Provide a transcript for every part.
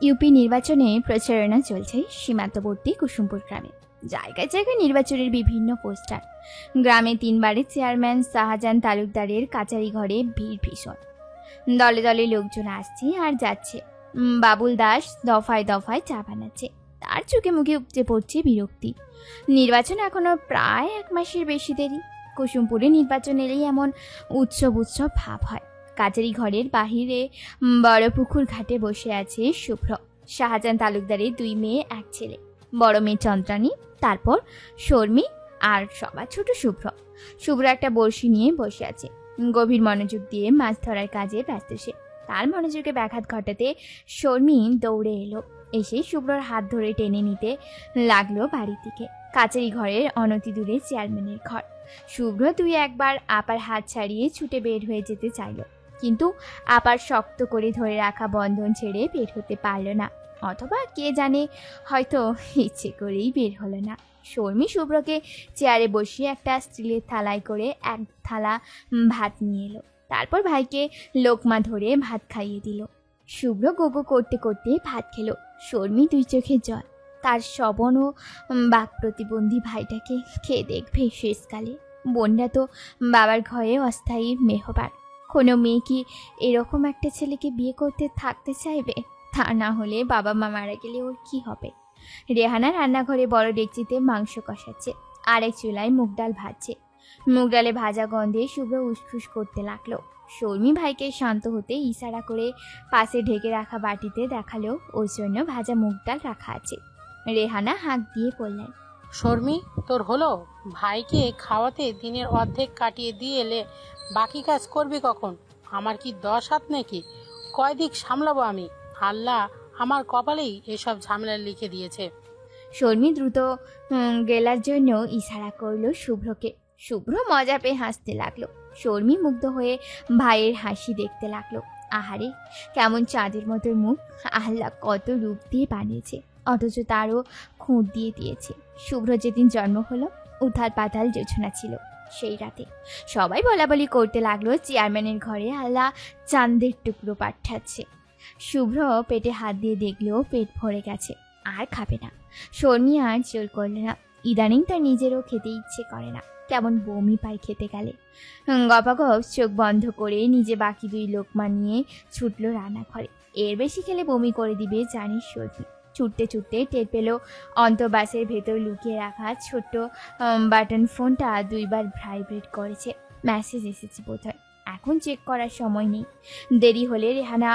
UP নির্বাচনে প্রচারণা চলছে সীমান্তবর্তী কুসুমপুর গ্রামে। জায়গায় জায়গায় নির্বাচনের বিভিন্ন পোস্টার। গ্রামে 3বারের চেয়ারম্যান শাহজাহান তালুকদারের কাচারি ঘরে ভিড় ভীষণ। দলে দলে লোকজন আসছে আর যাচ্ছে। বাবুল দাস দফায় দফায় চা বানাচ্ছে। তার চোখে মুখে উপচে পড়ছে বিরক্তি। নির্বাচন এখনো প্রায় 1 মাসের বেশি দেরি। কুসুমপুরে নির্বাচন এলেই এমন উৎসব উৎসব ভাব হয়। কাচারি ঘরের বাহিরে বড় পুকুর ঘাটে বসে আছে শুভ্র। শাহজাহান তালুকদারের 2 মেয়ে 1 ছেলে। বড় মেয়ে চন্দ্রানী, তারপর শর্মী, আর সবার ছোট শুভ্র। শুভ্র একটা বড়শি নিয়ে বসে আছে। গভীর মনোযোগ দিয়ে মাছ ধরার কাজে ব্যস্ত সে। তার মনোযোগে ব্যাঘাত ঘটাতে শর্মী দৌড়ে এলো। এসে শুভ্রর হাত ধরে টেনে নিতে লাগলো বাড়ির দিকে। কাচারি ঘরের অনতি দূরে চেয়ারম্যানের ঘর। শুভ্র 2 একবার আপার হাত ছাড়িয়ে ছুটে বের হয়ে যেতে চাইল, কিন্তু আপার শক্ত করে ধরে রাখা বন্ধন ছেড়ে বের হতে পারল না, অথবা কে জানে হয়তো ইচ্ছে করেই বের হলো না। শর্মী শুভ্রকে চেয়ারে বসিয়ে একটা স্টিলের থালায় করে 1 থালা ভাত নিয়ে এলো। তারপর ভাইকে লোকমা ধরে ভাত খাইয়ে দিল। শুভ্র গোগো করতে করতে ভাত খেলো। শর্মী 2 চোখে জল। তার শবন ও বাক প্রতিবন্ধী ভাইটাকে খেয়ে দেখবে শেষকালে। বোনরা তো বাবার ঘরে অস্থায়ী মেহবার। কোনো মেয়ে কি এরকম একটা ছেলেকে বিয়ে করতে থাকতে চাইবে? তা না হলে বাবা মা মারা গেলে ওর কি হবে? রেহানা রান্নাঘরে বড় ডেকচিতে মাংস কষাচ্ছে, আরেক চুলায় মুগ ডাল ভাজছে। মুগ ডালে ভাজা গন্ধে শুভ্র উসখুস করতে লাগলো। শর্মী ভাইকে শান্ত হতে ইশারা করে পাশে ঢেকে রাখা বাটিতে দেখালো ওর জন্য ভাজা মুগ ডাল রাখা আছে। রেহানা হাঁক দিয়ে বললেন, শর্মী, তোর হলো? ভাইকে খাওয়াতে দিনের অর্ধেক কাটিয়ে দিয়ে এলে বাকি কাজ করবি কখন? আমার কি 10 হাত নাকি? কয় দিক সামলাবো আমি? আল্লাহ আমার কপালেই এসব ঝামেলা লিখে দিয়েছে। শর্মী দ্রুত গেলার জন্য ইশারা করলো শুভ্রকে। শুভ্র মজা পেয়ে হাসতে লাগলো। শর্মী মুগ্ধ হয়ে ভাইয়ের হাসি দেখতে লাগলো। আহারে, কেমন চাঁদের মতো মুখ! আল্লাহ কত রূপ দিয়ে বানিয়েছে, অথচ তারও খুঁত দিয়ে দিয়েছে। শুভ্র যেদিন জন্ম হলো, উথাল পাতাল জোছনা ছিল। সেই রাতে সবাই বলাবলি করতে লাগলো চেয়ারম্যানের ঘরে আল্লাহ চাঁদের টুকরো পাঠাচ্ছে। শুভ্র পেটে হাত দিয়ে দেখলেও পেট ভরে গেছে, আর খাবে না। শর্মী আর জোর করল না। ইদানিং তার নিজেরও খেতে ইচ্ছে করে না, কেমন বমি পায় খেতে গেলে। গপাগপ চোখ বন্ধ করে নিজে বাকি 2 লোকমা নিয়ে ছুটল রান্নাঘরে। এর বেশি খেলে বমি করে দিবে জানিস শর্মী। ছুটতে ছুটতে টের পেল অন্তর্বাসের ভেতর লুকিয়ে রাখা ছোট্ট বাটন ফোনটা 2 বার ভাইব্রেট করেছে। মেসেজ এসেছে বোধহয়। এখন চেক করার সময় নেই। দেরি হলে রেহানা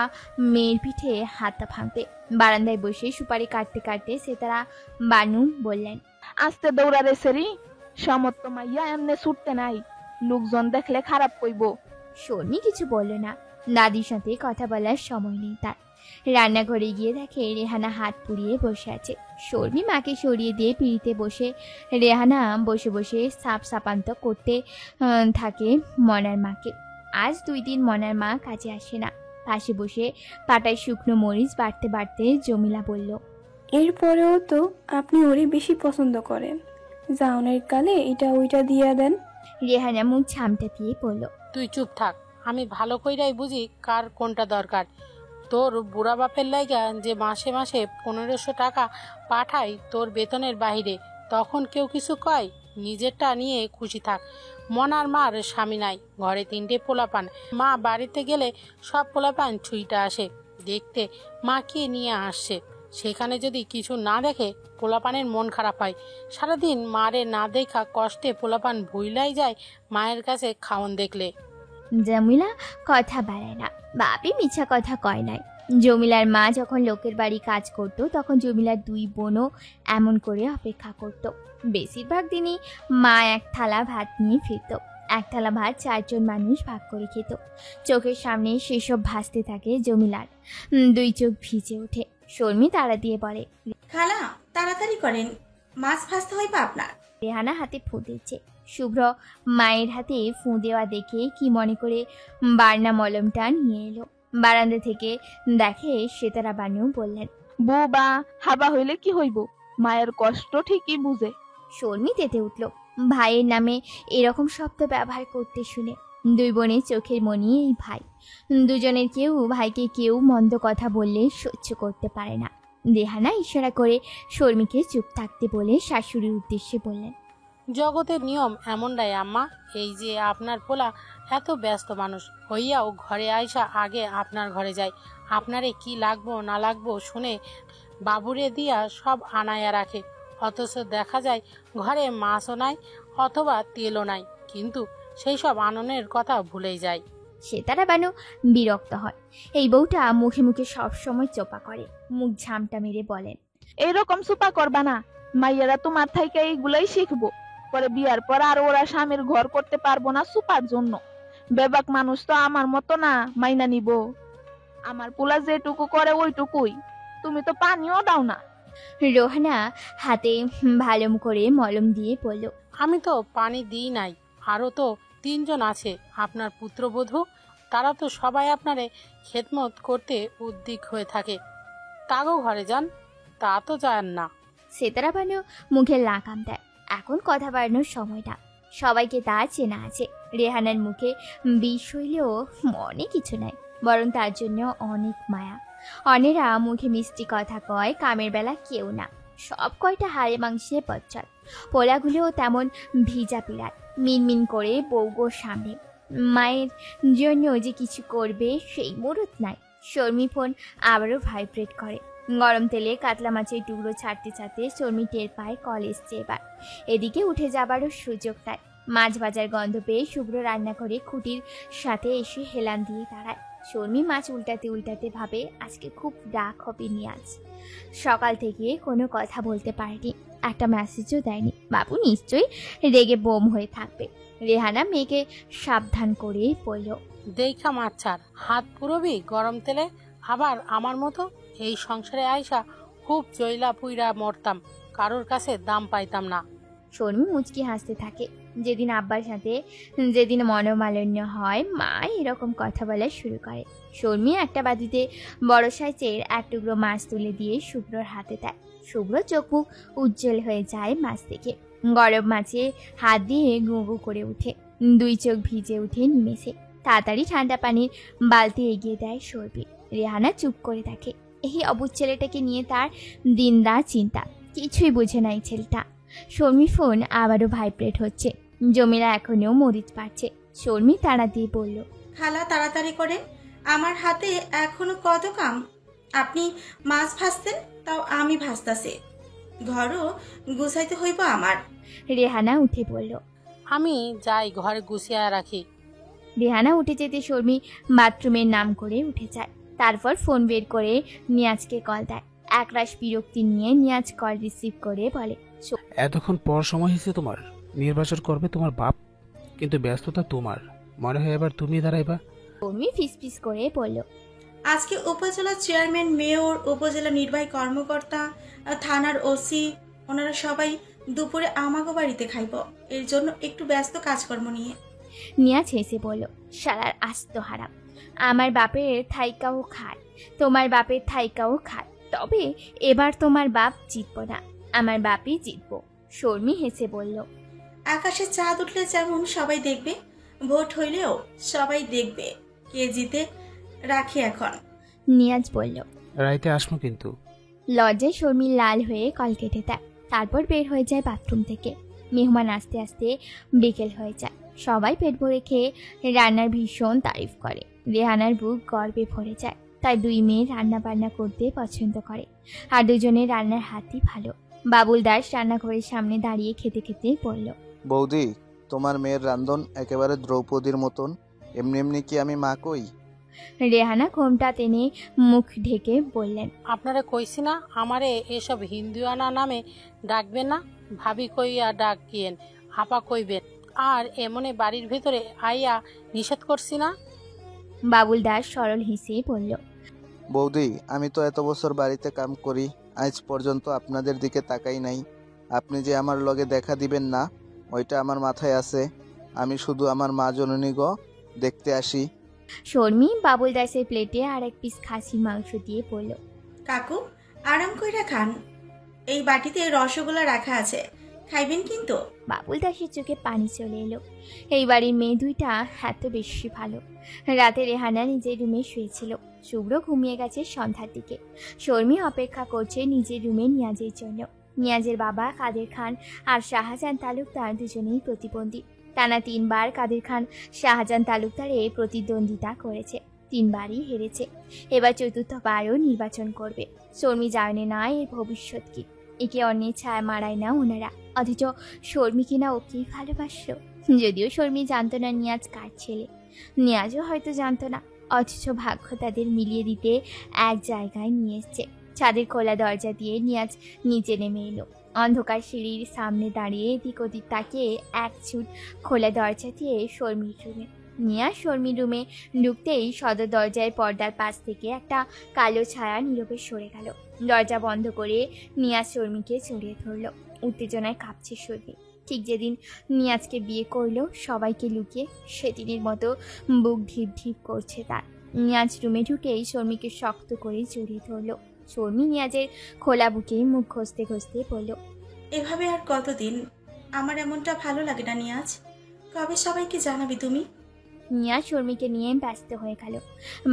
মেয়ের পিঠে হাতটা ভাঙবে। বারান্দায় বসে সুপারি কাটতে কাটতে সেতারা বানু বললেন, আস্তে দৌড়া রে সেরি, সমর্থ মাইয়া এমনে ছুটতে নাই, লোকজন দেখলে খারাপ কইব। শর্মী কিছু বলল না। দাদির সাথে কথা বলার সময় নেই তার। রান্নাঘরে গিয়ে দেখে রেহানা হাত পুড়িয়ে বসে আছে। শর্মী মাকে সরিয়ে দিয়ে পিড়িতে বসে রেহানা বসে বসে সাপ সাপান্ত করতে থাকে মনার মাকে। আজ 2 দিন মনার মা কাজে আসে না। পাশে বসে পাটায় শুকনো মরিচ বাড়তে বাড়তে জমিলা বলল, এরপরেও তো আপনি ওরে বেশি পছন্দ করেন, জাউনের কালে এটা ওইটা দিয়া দেন। রেহানা মুখ ছামটা দিয়ে বলল, তুই চুপ থাক, আমি ভালো কইরাই বুঝি কার কোনটা দরকার। তোর বুড়া বাপের লাইগা যে মাসে মাসে 1500 টাকা পাঠাই তোর বেতনের বাহিরে, তখন কেউ কিছু কয়? নিজেরটা নিয়ে খুশি থাক। মনার মার স্বামী নাই, ঘরে 3টে পোলাপান। মা বাড়িতে গেলে সব পোলাপান ছুঁইটা আসে দেখতে মাকে নিয়ে আসছে। সেখানে যদি কিছু না দেখে পোলাপানের মন খারাপ হয়। সারাদিন মারে না দেখা কষ্টে পোলাপান ভুইলাই যায় মায়ের কাছে খাওন দেখলে। জমিলা কথা বাড়ায় না। বাপি মিছা কথা কয় নাই। জমিলার মা যখন লোকের বাড়ি কাজ করত, তখন জমিলার 2 বোনও এমন করে অপেক্ষা করত। বেশিরভাগ দিনই মা 1 থালা ভাত নিয়ে ফিরত। 1 থালা ভাত 4 জন মানুষ ভাগ করে খেত। চোখের সামনে সেসব ভাসতে থাকে জমিলার। 2 চোখ ভিজে ওঠে। শর্মী তাড়া দিয়ে বলে, খালা তাড়াতাড়ি করেন, মাছ ভাজতে হইবে আপনার। রেহানা হাতে ফু দিচ্ছে। শুভ্র মায়ের হাতে ফু দেওয়া দেখে কি মনে করে বার্না মলমটা নিয়ে এলো। বারান্দা থেকে দেখে সেতারা বানু বললেন, বউ বা হাবা হইলে কি হইব, মায়ের কষ্ট ঠিকই বুঝে। শর্মী তেতে উঠল ভাইয়ের নামে এরকম শব্দ ব্যবহার করতে শুনে। দুই বোনের চোখের মনি এই ভাই। দুজনের কেউ ভাইকে কেউ মন্দ কথা বললে সহ্য করতে পারে না। রেহানা ইশারা করে শর্মিকে চুপ থাকতে বলে শাশুড়ির উদ্দেশ্যে বললেন, জগতের নিয়ম এমনটাই আম্মা। এই যে আপনার পোলা এত ব্যস্ত মানুষ হইয়াও ঘরে আইসা আগে আপনার ঘরে যায়, আপনারে কি লাগবো না লাগবো শুনে বাবুরে দিয়া সব আনায়া রাখে, অথচ দেখা যায় ঘরে মাছও নাই অথবা তেলও নাই, কিন্তু সেই সব আননের কথা ভুলেই যায়। সেতারা বানু বিরক্ত হয়। এই বউটা মুখে মুখে সবসময় চোপা করে, মুখ ঝামটা মেরে বলেন, এইরকম সুপা করবা না। মাইয়ারা তোমার থেকে এইগুলাই শিখবো। পরে বিয়ার পর আর ওরা স্বামীর ঘর করতে পারবো না সুপার জন্য। বেবাক মানুষ তো আমার মতো না, মাইনা নিব। আমার পোলা যেটুকু করে ওইটুকুই, তুমি তো পানিও দাও না। রোহানা হাতে ভালো করে মলম দিয়ে বলল, আমি তো পানি দিই নাই, আরও তো 3 জন আছে আপনার পুত্রবধূ, তারা তো সবাই আপনারে খেদমত করতে উদ্বিগ হয়ে থাকে। তাগো ঘরে যান, তা তো যান না। সেতারা বানু মুখে লাগাম দেয়। এখন কথা বাড়ানোর সময়টা, সবাইকে তা চেনা আছে। রেহানার মুখে বিষ হইলেও মনে কিছু নাই, বরং তার জন্য অনেক মায়া। অনেরা মুখে মিষ্টি কথা কয়, কামের বেলা কেউ না। সব কয়টা হাড়ে মাংসে পচ্ছাদ। পোলাগুলোও তেমন ভিজা পিড়াত, মিনমিন করে বউগোর সামনে। মায়ের জন্য যে কিছু করবে সেই মুরত নাই। শর্মি ফোন আবারও ভাইব্রেট করে। গরম তেলে কাতলা মাছের টুকরো ছাড়তে ছাড়তে শর্মি টের পায় কল এসছে এবার। এদিকে উঠে যাবারও সুযোগ নাই। মাছ ভাজার গন্ধ পেয়ে শুভ্র রান্না করে খুঁটির সাথে এসে হেলান দিয়ে দাঁড়ায়। শর্মি মাছ উল্টাতে উল্টাতে ভাবে আজকে খুব রাগ হবে নিয়াজ। সকাল থেকে কোনো কথা বলতে পারেনি, একটা মেসেজও দেয়নি। বাবু নিশ্চয়ই রেগে বোম হয়ে থাকবে। রেহানা মেয়েকে সাবধান করে বলল, দেখা মাছ ছাড়, হাত পুরবি গরম তেলে। আবার আমার মতো এই সংসারে আইসা খুব চইলা পুইরা মরতাম, কারোর কাছে দাম পাইতাম না। শর্মি মুচকি হাসতে থাকে। যেদিন আব্বার সাথে যেদিন মনোমালিন্য হয়, মা এরকম কথা বলা শুরু করে। শর্মি একটা বাটিতে বড় সাইজের এক টুকরো মাছ তুলে দিয়ে শুভ্রর হাতে দেয়। শুভ্র চোখ মুখ উজ্জ্বল হয়ে যায় মাছ দেখে। গরম মাছে হাত দিয়ে গু গু করে উঠে, 2 চোখ ভিজে উঠে নিমেষে। তাড়াতাড়ি ঠান্ডা পানির বালতি এগিয়ে দেয় শর্মি। রেহানা চুপ করে দেখে। এই অবুজ ছেলেটাকে নিয়ে তার দিনদার চিন্তা, কিছুই বোঝে না এই ছেলেটা। শর্মি ফোন আবারও ভাইব্রেট হচ্ছে। জমিলা এখনো মরিচ পাচ্ছে। শর্মি তাড়া দিয়ে বলল, খালা তাড়াতাড়ি করেন, আমার হাতে এখনো কত কাম। আপনি মাছ ভাজতেন, তাও আমি ভাজতাছি। ঘরও গুছাইতে হইব আমার। রেহানা উঠে বলল। আমি যাই ঘরে গুছিয়ে রাখি। রেহানা উঠে যেতে শর্মি বাথরুমের নাম করে উঠে যায়। তারপর ফোন বের করে নিয়াজকে কল দেয়। একরাশ বিরক্তি নিয়ে নিয়াজ কল রিসিভ করে বলে, এতক্ষণ পর সময় হয়েছে তোমার, নির্বাচন করবে তোমার বাপ, কিন্তু ব্যস্ততা তোমার, মনে হয় এবার তুমি দাঁড়াইবা। শর্মি ফিসফিস করে বলল, আজকে উপজেলা চেয়ারম্যান, মেয়র, উপজেলা নির্বাহী কর্মকর্তা, থানার ওসি, ওনারা সবাই দুপুরে আমাগো বাড়িতে খাইব। এর জন্য একটু ব্যস্ত কাজকর্ম নিয়ে। নিয়াজ হেসে বলল, শালার আস্ত হারাম। আমার বাপের থাইকাও খায়, তোমার বাপের থাইকাও খায়, তবে এবার তোমার বাপ জিতব না, আমার বাপই জিতব। শর্মি হেসে বলল, আকাশে চাঁদ উঠলে যেমন সবাই দেখবে, ভোট হইলেও সবাই দেখবে কে জিতে। রাখি এখন। নিয়াজ বলল। রাইতে আসমো কিন্তু। লজ্জায় শর্মি লাল হয়ে কল কেটে দেয়। তারপর বের হয়ে যায় বাথরুম থেকে। মেহমান আস্তে আস্তে বিকেল হয়ে যায়। সবাই পেট ভরে খেয়ে রান্নার ভীষণ তারিফ করে। রেহানার বুক গর্বে ভরে যায়। তাই 2 মেয়ে রান্না বান্না করতে পছন্দ করে, আর দুজনের রান্নার হাতই ভালো। বাবুল দাস রান্নাঘরের সামনে দাঁড়িয়ে খেতে খেতে বলল, বৌদি, তোমার মেয়ের রান্ধন একেবারে দ্রৌপদীর মতন। এমনি এমনি কি আমি মা কই? রেহানা ঘোমটা টেনে মুখ ঢেকে বললেন, আপনারা কইছি না আমারে এসব হিন্দুয়ানা নামে ডাকবেন না। ভাবি কইয়া ডাক গিয়েন, আপা কইবেন, আর এমনে বাড়ির ভেতরে আইয়া নিষেধ করছি না। বাবুল দাস সরল হেসে বলল, বৌদি, আমি তো এত বছর বাড়িতে কাম করি, আজ পর্যন্ত আপনাদের দিকে তাকাই নাই। আপনি যে আমার লগে দেখা দিবেন না, ওইটা আমার মাথায় আছে। আমি শুধু আমার মা জননী গো দেখতে আসি। শর্মি বাবুল দাসের প্লেটে আর 1 পিস খাসির মাংস দিয়ে বলল, কাকু আরাম কইরা খান, এই বাটিতে রসগোল্লা রাখা আছে, খাইবেন কিন্তু। বাবুল দাসের চোখে পানি চলে এলো। এই বাড়ির মেয়ে দুইটা এত বেশি ভালো। রাতে রেহানা নিজের রুমে শুয়েছিল। শুভ্র ঘুমিয়ে গেছে সন্ধ্যার দিকে। শর্মী অপেক্ষা করছে নিজের রুমে নিয়াজের জন্য। নিয়াজের বাবা কাদের খান আর শাহজাহান তালুকদার দুজনেই প্রতিবন্ধী। টানা 3 বার কাদের খান শাহজাহান তালুকদারে প্রতিদ্বন্দ্বিতা করেছে, 3 বারই হেরেছে। এবার 4র্থবারও নির্বাচন করবে। শর্মী জানে না এর ভবিষ্যৎ কি। একে অন্যের ছায়া মারায় না ওনারা, অথচ শর্মী কিনা ওকেই ভালোবাসলো। যদিও শর্মী জানতো না নিয়াজ কার ছেলে, নিয়াজও হয়তো জানতো না, অথচ ভাগ্য তাদের মিলিয়ে দিতে এক জায়গায় নিয়ে এসছে। ছাদের খোলা দরজা দিয়ে নিয়াজ নিচে নেমে এলো। অন্ধকার সিঁড়ির সামনে দাঁড়িয়ে এদিক ওদিক তাকিয়ে এক ছুট খোলা দরজা দিয়ে শর্মীর রুমে। নিয়াজ শর্মীর রুমে ঢুকতেই সদর দরজায় পর্দার পাশ থেকে একটা কালো ছায়া নীরবে সরে গেল। দরজা বন্ধ করে নিয়াজ শর্মীকে জড়িয়ে ধরল। উত্তেজনায় কাঁপছে শর্মী। ঠিক যেদিন নিয়াজকে বিয়ে করলো সবাইকে লুকিয়ে, সেদিনের মতো বুক ঢিপ ঢিপ করছে তার। নিয়াজ রুমে ঢুকেই শর্মীকে শক্ত করে জড়িয়ে ধরল। শর্মী নিয়াজের খোলা বুকে মুখ ঘষতে ঘষতে বলল, এভাবে আর কতদিন? আমার এমনটা ভালো লাগে না নিয়াজ। কবে সবাইকে জানাবি তুমি? নিয়াজ শর্মীকে নিয়ে ব্যস্ত হয়ে গেল।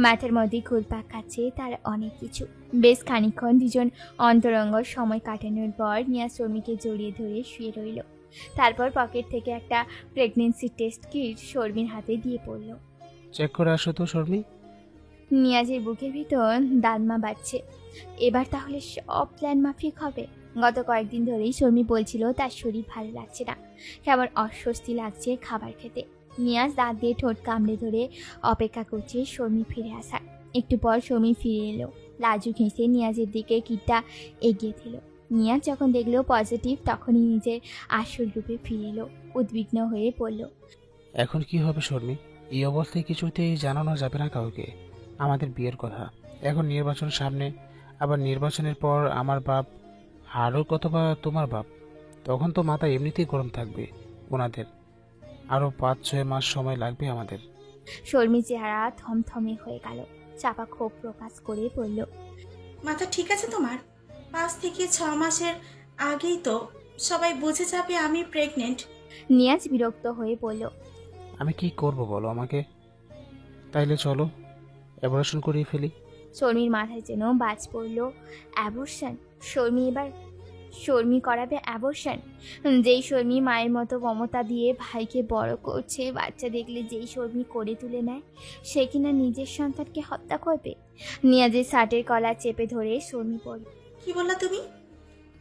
মাথার মধ্যে ঘুরপাক খাচ্ছে তার অনেক কিছু। বেশ খানিকক্ষণ দুজন অন্তরঙ্গ সময় কাটানোর পর নিয়াজ শর্মীকে জড়িয়ে ধরে শুয়ে রইল। তারপর পকেট থেকে একটা প্রেগনেন্সি টেস্ট কিট শর্মীর হাতে দিয়ে পড়ল। চেক করে আসো তো শর্মী। নিয়াজের বুকের ভিতর দাদমা বাড়ছে। এবার তাহলে সব প্ল্যান মাফিক হবে। গত কয়েকদিন ধরেই শর্মী বলছিল তার শরীর ভালো লাগছে না, কেমন অস্বস্তি লাগছে খাবার খেতে। নিয়াজ দাঁত দিয়ে ঠোঁট কামড়ে ধরে অপেক্ষা করছে শর্মী ফিরে আসার। একটু পর শর্মী ফিরে এলো। লাজু ঘেঁষে নিয়াজের দিকে কিটটা এগিয়ে দিল। নিয়াজ যখন দেখলো পজিটিভ, তখনই নিজের আসল রূপে ফিরে এলো। উদ্বিগ্ন হয়ে পড়ল, এখন কি হবে শর্মী? এই অবস্থায় কিছুতেই জানানো যাবে না কাউকে আমাদের বিয়ের কথা। এখন নির্বাচন সামনে, আবার নির্বাচনের পর আমার বাপ, আরও কতবা তোমার বাপ। তখন তো মাথা এমনিতেই গরম থাকবে ওনাদের। আরও 5-6 মাস সময় লাগবে আমাদের। শর্মী চেহারা থমথমে হয়ে গেল। চাপা ক্ষোভ প্রকাশ করে বলল, মাথা ঠিক আছে তোমার? 5 থেকে 6 মাসের আগেই তো সবাই বুঝে যাবে আমি প্রেগনেন্ট। নিয়াজ বিরক্ত হয়ে বলল, আমি কি করব বলো আমাকে? তাইলে চলো অ্যাবর্শন করিয়ে ফেলি। শর্মীর মাথায় যেন বাজ পড়ল। অ্যাবর্শন? শর্মী করাবে অ্যাবর্শন? যেই শর্মী মায়ের মতো মমতা দিয়ে ভাইকে বড় করছে, বাচ্চা দেখলে যেই শর্মী করে তুলে নেয়, সে কিনা নিজের সন্তানকে হত্যা করবে? নিয়াজের শার্টের কলা চেপে ধরে শর্মী বলল, কি বললা তুমি?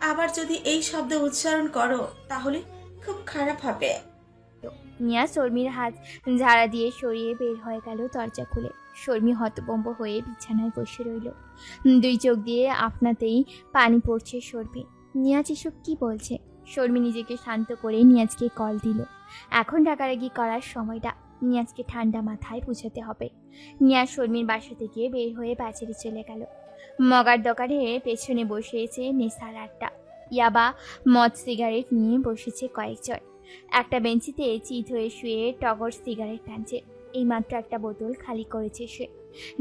আবার যদি এই শব্দ উচ্চারণ করো তাহলে খুব খারাপ হবে। নিয়াজ শর্মীর হাত ঝাড়া দিয়ে সরিয়ে বের হয়ে গেল দরজা খুলে। শর্মী হতভম্ব হয়ে বিছানায় বসে রইল। 2 চোখ দিয়ে আপনাতেই পানি পড়ছে শর্মী। নিয়াজ এসব কি বলছে? শর্মী নিজেকে শান্ত করে নিয়াজকে কল দিল। এখন রাগারাগি করার সময়টা, নিয়াজকে ঠান্ডা মাথায় বুঝাতে হবে। নিয়াজ শর্মীর বাসা থেকে বের হয়ে বাজারে চলে গেল। মগার দোকানে পেছনে বসেছে নেশার আড্ডা। ইয়াবা, মদ, সিগারেট নিয়ে বসেছে কয়েকজন। একটা বেঞ্চিতে চিত হয়ে শুয়ে টগর সিগারেট টানছে। এইমাত্র একটা বোতল খালি করেছে সে।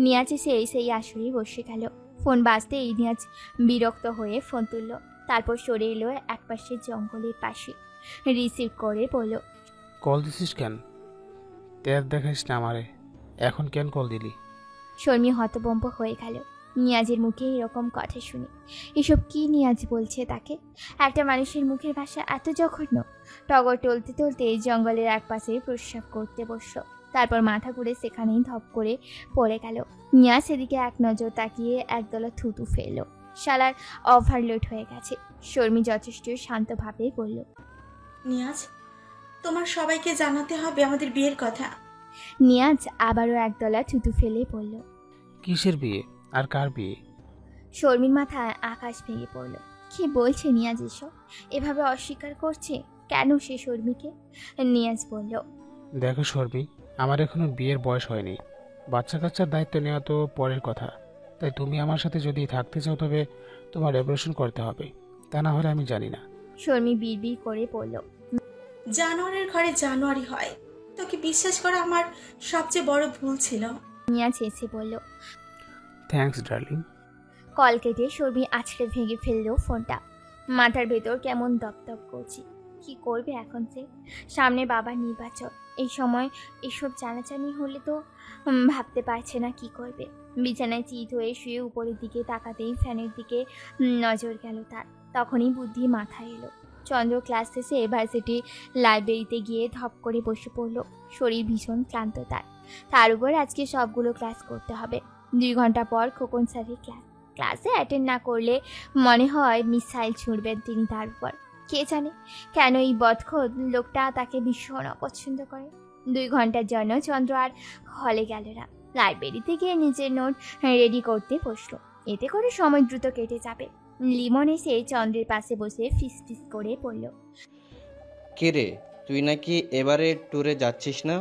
নিয়াজ এসে সেই আসরেই বসে গেল। ফোন বাজতেই নিয়াজ বিরক্ত হয়ে ফোন তুলল। তারপর সরে এলো একপাশে জঙ্গলের পাশে। রিসিভ করে বলল, কল দিছিস কেন? তের দেখাইস না আমারে, এখন কেন কল দিলি? শর্মী হতভম্ব হয়ে গেল নিয়াজের মুখে এরকম কথা শুনে। এসব কি নিয়াজ বলছে তাকে? একটা মানুষের মুখের ভাষা এত জঘন্য? টগর টলতে টলতে জঙ্গলের এক পাশে প্রস্রাব করতে বসল। তারপর মাথা ঘুরে সেখানেই ধপ করে পড়ে গেল। নিয়াজ সেদিকে এক নজর তাকিয়ে একদলা থুতু ফেলল। শালার ওভারলোড হয়ে গেছে। শর্মী যথেষ্ট শান্তভাবে বলল, নিয়াজ, তোমার সবাইকে জানাতে হবে আমাদের বিয়ের কথা। নিয়াজ আবারও একদলা থুতু ফেলে বলল, কিসের বিয়ে আর কার বিয়ে? শর্মীর মাথায় আকাশ ভেঙে পড়ল। কি বলছে নিয়াজ এসব? এভাবে অস্বীকার করছে কেন সে শর্মীকে? নিয়াজ বলল, দেখো শর্মী, আমার এখনো বিয়ের বয়স হয়নি। বাচ্চা কাচ্চার দায়িত্ব নেওয়া তো পরের কথা। তাই তুমি আমার সাথে যদি থাকতে চাও তবে তোমার অ্যাবর্শন করতে হবে, তা না হলে আমি জানি না। শর্মী বিড়বিড় করে বলল, জানুয়ারির ঘরে জানুয়ারি হয়। তোকে বিশ্বাস করা আমার সবচেয়ে বড় ভুল ছিল। নিয়াজ হেসে বলল। Thanks darling. কল কেটে শর্মী আছড়ে ভেঙে ফেলল ফোনটা। মাথার ভেতর কেমন দপদপ করছে। কি করবে এখন সে? সামনে বাবার নির্বাচন, এই সময় এসব জানাজানি হলে তো ভাবতে পারছে না কি করবে। বিছানায় চিত হয়ে শুয়ে উপরের দিকে তাকাতেই ফ্যানের দিকে নজর গেল তার। তখনই বুদ্ধি মাথায় এলো। চন্দ্র ক্লাস শেষে ভার্সিটি লাইব্রেরিতে গিয়ে ধপ করে বসে পড়ল। শরীর ভীষণ ক্লান্ত তার উপর আজকে সবগুলো ক্লাস করতে হবে। 2 ঘন্টা পর খোকন স্যারের ক্লাসে অ্যাটেন্ড না করলে মনে হয় মিসাইল ছুঁড়বেন তিনি তার উপর। কে জানে কেন এই বদখোদ লোকটা তাকে ভীষণ অপছন্দ করে। 2 ঘন্টার জন্য চন্দ্র আর হলে গেল না। লাইব্রেরিতে গিয়ে নিজের নোট রেডি করতে বসলো। এতে করে সময় দ্রুত কেটে যাবে। লিমন এসে চন্দ্রের পাশে বসে ফিস ফিস করে পড়ল, কে রে, তুই নাকি এবারে ট্যুরে যাচ্ছিস না?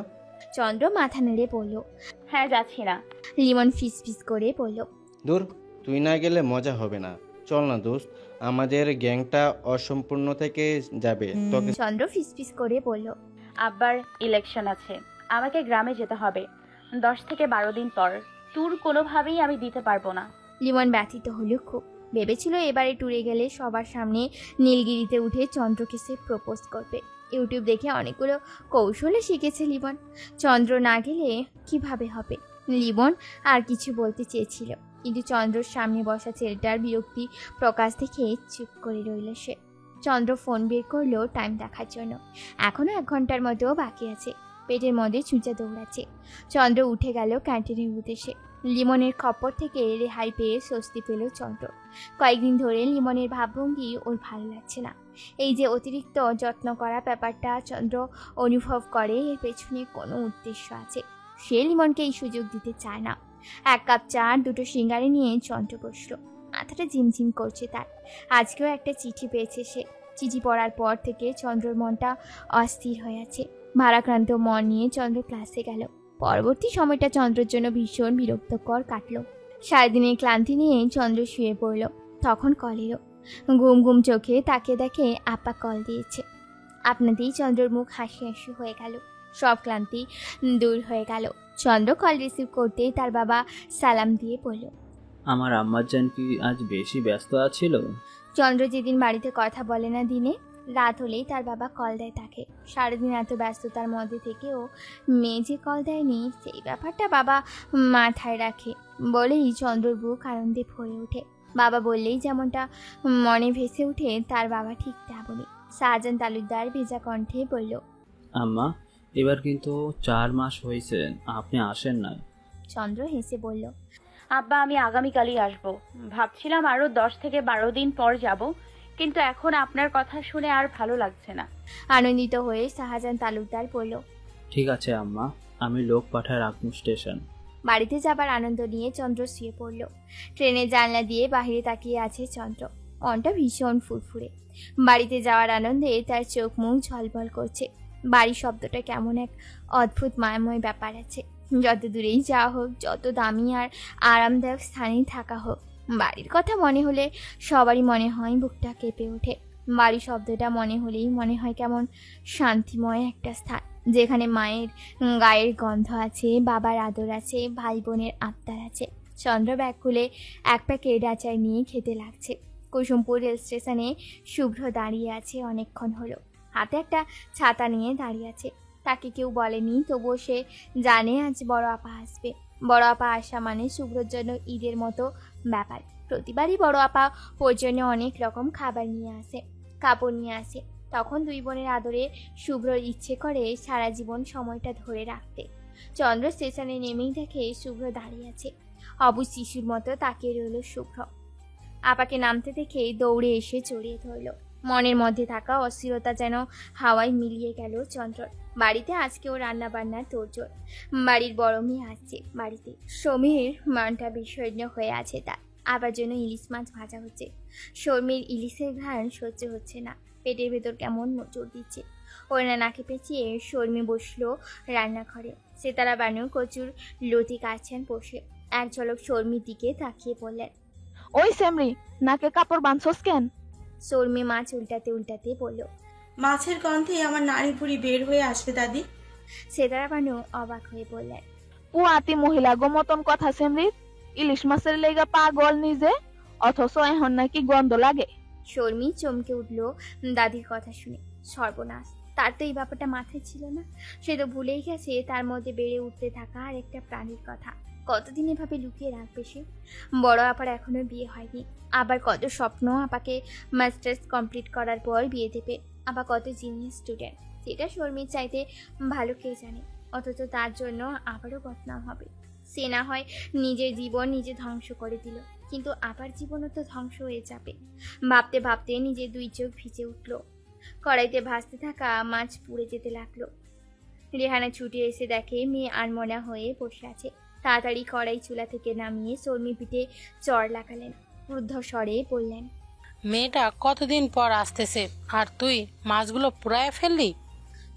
চন্দ্র মাথা নেড়ে পড়ল। হ্যাঁ, যাচ্ছি না। লিমন ফিস ফিস করে পড়ল, দূর, তুই না গেলে মজা হবে না। চল না দোস্ত, আমাদের গ্যাংটা অসম্পূর্ণ থেকে যাবে। তোকে চন্দ্র ফিস ফিস করে বলল, আব্বার ইলেকশন আছে, আমাকে গ্রামে যেতে হবে 10 থেকে 12 দিন পর। ট্যুর কোনোভাবেই আমি দিতে পারবো না। লিমন ব্যথিত হলো খুব। ভেবেছিল এবারে ট্যুরে গেলে সবার সামনে নীলগিরিতে উঠে চন্দ্রকে সে প্রপোজ করবে। ইউটিউব দেখে অনেকগুলো কৌশলে শিখেছে লিমন। চন্দ্র না গেলে কিভাবে হবে? লিমন আর কিছু বলতে চেয়েছিল, কিন্তু চন্দ্রর সামনে বসা ছেলেটার বিরক্তি প্রকাশ দেখে চুপ করে রইল সে। চন্দ্র ফোন বের করলো টাইম দেখার জন্য। এখনো 1 ঘন্টার মতো বাকি আছে। পেটের মধ্যে চুঁচা দৌড়াচ্ছে। চন্দ্র উঠে গেল ক্যান্টিনের উদ্দেশ্যে। লিমনের খপ্পর থেকে রেহাই পেয়ে স্বস্তি পেল চন্দ্র। কয়েকদিন ধরে লিমনের ভাবভঙ্গি ওর ভালো লাগছে না। এই যে অতিরিক্ত যত্ন করা ব্যাপারটা চন্দ্র অনুভব করে, এর পেছনে কোনো উদ্দেশ্য আছে। সে লিমনকে এই সুযোগ দিতে চায় না। 1 কাপ চা 2টো সিঙ্গারে নিয়ে চন্দ্র বসলো। মাথাটা ঝিমঝিম করছে তার। আজকেও একটা চিঠি পেয়েছে সে। চিঠি পড়ার পর থেকে চন্দ্রর মনটা অস্থির হয়ে আছে। ভারাক্রান্ত মন নিয়ে চন্দ্র ক্লাসে গেল। পরবর্তী সময়টা চন্দ্রের জন্য ভীষণ বিরক্তকর কাটল। সারাদিনের ক্লান্তি নিয়ে চন্দ্র শুয়ে পড়ল। তখন কল এলো। ঘুম ঘুম চোখে তাকে দেখে আপা কল দিয়েছে। আপনাতেই চন্দ্রর মুখ হাসি হাসি হয়ে গেল। সব ক্লান্তি দূর হয়ে গেল। চন্দ্র কল রিসিভ করতেই তার বাবা সালাম দিয়ে বলল, আমার আম্মাজান কি আজ বেশি ব্যস্ত আছিল? চন্দ্র যেদিন বাড়িতে কথা বলে না দিনে, রাত হলেই তার বাবা কল দেয় তাকে। সারাদিন এত ব্যস্ততার মধ্যে থেকেও মেয়ে যে কল দেয়নি সেই ব্যাপারটা বাবা মাথায় রাখে বলেই চন্দ্রর বুক আনন্দে ভরে ওঠে। বাবা বললেই যেমনটা মনে ভেসে ওঠে তার বাবা ঠিক তেমনই। শাহজাহান তালুকদার ভেজা কণ্ঠে বলল, আম্মা, এবার কিন্তু 4 মাস হয়েছে আপনি আসেন না। চন্দ্র হেসে বলল, আব্বা, আমি আগামীকালই আসবো। ভাবছিলাম আরো 10 থেকে 12 দিন পর যাব, কিন্তু এখন আপনার কথা শুনে আর ভালো লাগছে না। আনন্দিত হয়ে শাহজাহান তালুকদার বলল, ঠিক আছে আম্মা, আমি লোক পাঠায় রাখবো স্টেশন। বাড়িতে যাবার আনন্দ নিয়ে চন্দ্র শুয়ে পড়ল। ট্রেনের জানলা দিয়ে বাইরে তাকিয়ে আছে চন্দ্র। মনটা ভীষণ ফুরফুরে। বাড়িতে যাওয়ার আনন্দে তার চোখ মুখ ঝলমল করছে। বাড়ি শব্দটা কেমন এক অদ্ভুত মায়াময় ব্যাপার আছে। যত দূরেই যাওয়া হোক, যত দামি আর আরামদায়ক স্থানেই থাকা হোক, বাড়ির কথা মনে হলে সবারই মনে হয় বুকটা কেঁপে ওঠে। বাড়ি শব্দটা মনে হলেই মনে হয় কেমন শান্তিময় একটা স্থান, যেখানে মায়ের গায়ের গন্ধ আছে, বাবার আদর আছে, ভাই বোনের আবদার আছে। চন্দ্র ব্যাগ খুলে 1 প্যাকেট আচার নিয়ে খেতে লাগছে। কুসুমপুর রেল স্টেশনে শুভ্র দাঁড়িয়ে আছে অনেকক্ষণ হলো। হাতে একটা ছাতা নিয়ে দাঁড়িয়ে আছে। তাকে কেউ বলেনি, তবুও সে জানে আজ বড় আপা আসবে। বড় আপা আসা মানে শুভ্রর জন্য ঈদের মতো ব্যাপার। প্রতিবারই বড় আপা ওর জন্য অনেক রকম খাবার নিয়ে আসে, কাপড় নিয়ে আসে। তখন 2 বোনের আদরে শুভ্রর ইচ্ছে করে সারা জীবন সময়টা ধরে রাখতে। চন্দ্র স্টেশনে নেমেই দেখে শুভ্র দাঁড়িয়ে আছে। অবুঝ শিশুর মতো তাকিয়ে রইল শুভ্র। আপাকে নামতে দেখে দৌড়ে এসে জড়িয়ে ধরল। মনের মধ্যে থাকা অস্থিরতা যেন হাওয়ায় মিলিয়ে গেল চন্দ্রর। বাড়িতে আজকেও রান্না বান্নার তোড়জোড়। বাড়ির বড় মেয়ে আসছে বাড়িতে। সমীর মনটা বিষণ্ণ হয়ে আছে তার। আবার জন্য ইলিশ মাছ ভাজা হচ্ছে। শর্মির ইলিশের ঘ্রাণ সহ্য হচ্ছে না। পেটের ভেতর কেমন মোচড় দিচ্ছে। ওরা নাকে পেঁচিয়ে শর্মি বসলো রান্নাঘরে। সেতারা বানু কচুর লতি কাটছেন বসে। এক ঝলক শর্মির দিকে তাকিয়ে বললেন, ওই সেমরি, নাকে কাপড় বাঁধছস কেন? শর্মি মাছ উল্টাতে উল্টাতে বলল, মাছের গন্ধে আমার নাড়ি ভুড়ি বের হয়ে আসবে দাদি। সেতারা বানু অবাক হয়ে বললেন, পুয়াতি মহিলা গো মতন কথা সেমরির। ইলিশ মাছের লেগা পাগল নিজে, অথচ এখন নাকি গন্ধ লাগে। শর্মি চমকে উঠল দাদির কথা শুনে। সর্বনাশ, তার তো এই ব্যাপারটা মাথায় ছিল না। সে তো ভুলেই গেছে তার মধ্যে বেড়ে উঠতে থাকা আর একটা প্রাণীর কথা। কতদিন এভাবে লুকিয়ে রাখবে সে? বড় আপার এখনো বিয়ে হয়নি, আবার কত স্বপ্ন আপাকে মাস্টার্স কমপ্লিট করার পর বিয়ে দেবে। আবার কত জিনিয়াস স্টুডেন্ট, সেটা শর্মির চাইতে ভালো কে জানে। অথচ তার জন্য আবারও বদনাম হবে। সে না হয় নিজের জীবন নিজে ধ্বংস করে দিল, কিন্তু আবার জীবনও তো ধ্বংস হয়ে যাবে। ভাবতে ভাবতে নিজের দুই চোখ ভিজে উঠল। কড়াইতে ভাসতে থাকা মাছ পুড়ে যেতে লাগলো। রেহানা ছুটে এসে দেখে মেয়ে আনমনা হয়ে বসে আছে। তাড়াতাড়ি কড়াই চুলা থেকে নামিয়ে শর্মি পিঠে চড় লাগালেন। ক্রুদ্ধ স্বরে বললেন, মেয়েটা কতদিন পর আসতেছে আর তুই মাছগুলো পুড়ায় ফেললি?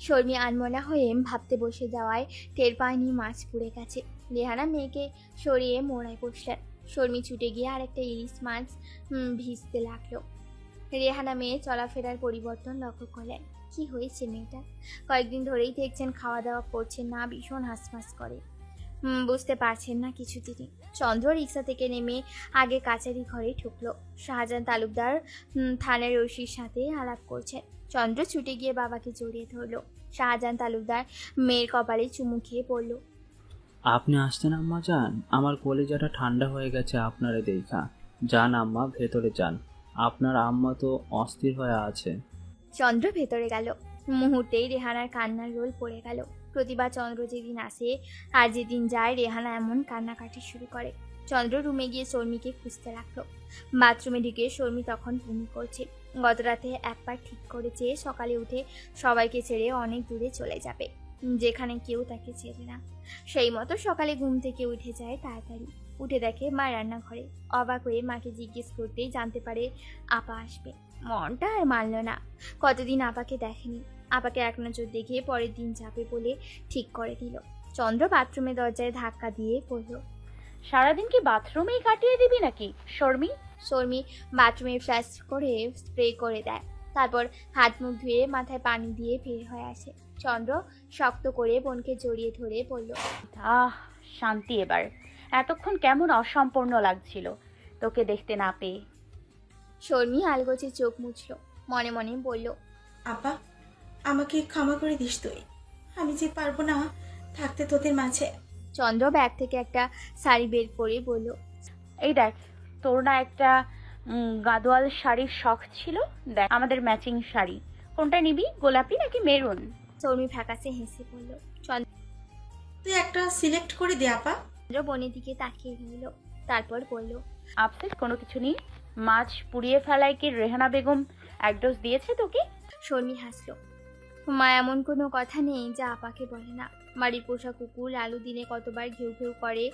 শর্মি আনমনা হয়ে ভাবতে বসে যাওয়ায় টের পায়নি মাছ পুড়ে গেছে। রেহানা মেয়েকে সরিয়ে মোড়ায় বসলেন। শর্মি ছুটে গিয়ে আরেকটা ইলিশ মাছ ভিজতে লাগলো। রেহানা মেয়ে চলাফেরার পরিবর্তন লক্ষ্য করলেন। কি হয়েছে মেয়েটা? কয়েকদিন ধরেই দেখছেন খাওয়া দাওয়া করছেন না, ভীষণ হাঁসফাঁস করে। বুঝতে পারছেন না কিছু তিনি। চন্দ্র রিক্সা থেকে নেমে আগে কাচারি ঘরে ঢুকলো। শাহজাহান তালুকদার থানার ওসির সাথে আলাপ করছেন। চন্দ্র ছুটে গিয়ে বাবাকে জড়িয়ে ধরলো। শাহজাহান তালুকদার মেয়ের কপালে চুমু খেয়ে পড়ল, আপনি আসছেন আম্মা যান? আমার কলিজাটা ঠান্ডা হয়ে গেছে আপনারে দেখা। যান আম্মা, ভেতরে যান। আপনার আম্মা তো অস্থির হয়ে আছে। চন্দ্র ভেতরে গেল। মুহূর্তেই রেহানার কান্নার রোল পড়ে গেল। প্রতিবার চন্দ্র যেদিন আসে আর যেদিন যায়, রেহানা এমন কান্নাকাটি শুরু করে। চন্দ্র রুমে গিয়ে শর্মিকে খুঁজতে লাগলো। বাথরুমে ঢুকে শর্মি তখন বমি করছে। গত রাতে একবার ঠিক করেছে সকালে উঠে সবাইকে ছেড়ে অনেক দূরে চলে যাবে, যেখানে কেউ তাকে চেনে না। সেই মতো সকালে ঘুম থেকে উঠে যায় তাড়াতাড়ি। উঠে দেখে মা রান্নাঘরে। অবাক হয়ে মাকে জিজ্ঞেস করতেই জানতে পারে আপা আসবে। মনটা আর মানল না। কতদিন আপাকে দেখেনি। আপাকে এক নজর দেখে পরের দিন যাবে বলে ঠিক করে দিল। চন্দ্র বাথরুমে দরজায় ধাক্কা দিয়ে বলল, সারাদিন কি বাথরুমেই কাটিয়ে দিবি নাকি শর্মি? শর্মি বাথরুমে ফ্ল্যাশ করে স্প্রে করে দেয়। তারপর হাত মুখ ধুয়ে মাথায় পানি দিয়ে বের হয়ে আসে। চন্দ্র শক্ত করে বোনকে জড়িয়ে ধরে বলল, শান্তি এবার। এতক্ষণ কেমন অসম্পূর্ণ লাগছিল তোকে দেখতে না পেয়ে। শর্মি আলগোছে চোখ মুছল। মনে মনে বলল, আপা, আমাকে ক্ষমা করে দিস তুই। আমি যে পারবো না থাকতে তোদের মাঝে। চন্দ্র ব্যাগ থেকে একটা শাড়ি বের করে বলল, এই দেখ, তোর না একটা গাদোয়াল শাড়ির শখ ছিল, দেখ আমাদের ম্যাচিং শাড়ি। কোনটা নিবি, গোলাপি নাকি মেরুন? শর্মি ফ্যাকাসে হেসে বলল, তুই একটা সিলেক্ট করে দে আপা। চন্দ্র বোনের দিকে তাকিয়ে রইল। তারপর বলল, আপসেট কোনো কিছু নেই। মাছ পুড়িয়ে ফেলায় কি রেহানা বেগম এক ডোজ দিয়েছে তোকে? শর্মি হাসল। মা এমন কোনো কথা নেই যা আপাকে বলে না। বাড়ির পোষা কুকুর আলু দিনে কতবার ঘেউ ঘেউ করে,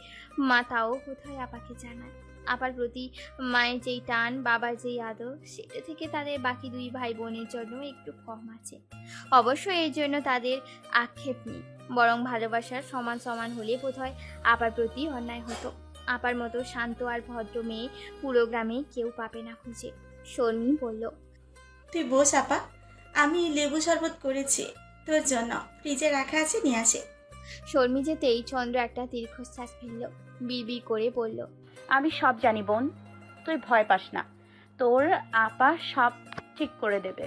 মা তাও কোথায় আপাকে জানায়। আপার প্রতি মায়ের যেই টান, বাবার যেই আদর, সেটা থেকে তাদের বাকি দুই ভাই বোনের জন্য একটু কম আছে। অবশ্য এর জন্য তাদের আক্ষেপ নেই, বরং ভালোবাসার সমান সমান হলে বোধহয় আপার প্রতি অন্যায় হতো। আপার মতো শান্ত আর ভদ্র মেয়ে পুরো গ্রামে কেউ পাবে না খুঁজে। শর্মি বলল, তুই বস আপা, আমি লেবু শরবত করেছি তোর জন্য, ফ্রিজে রাখা আছে, নিয়ে আসে। শর্মি যেতেই চন্দ্র একটা দীর্ঘশ্বাস ফেলল। বিড়বিড় করে বলল, আমি সব জানি বোন, তুই ভয় পাস না, তোর আপা সব ঠিক করে দেবে।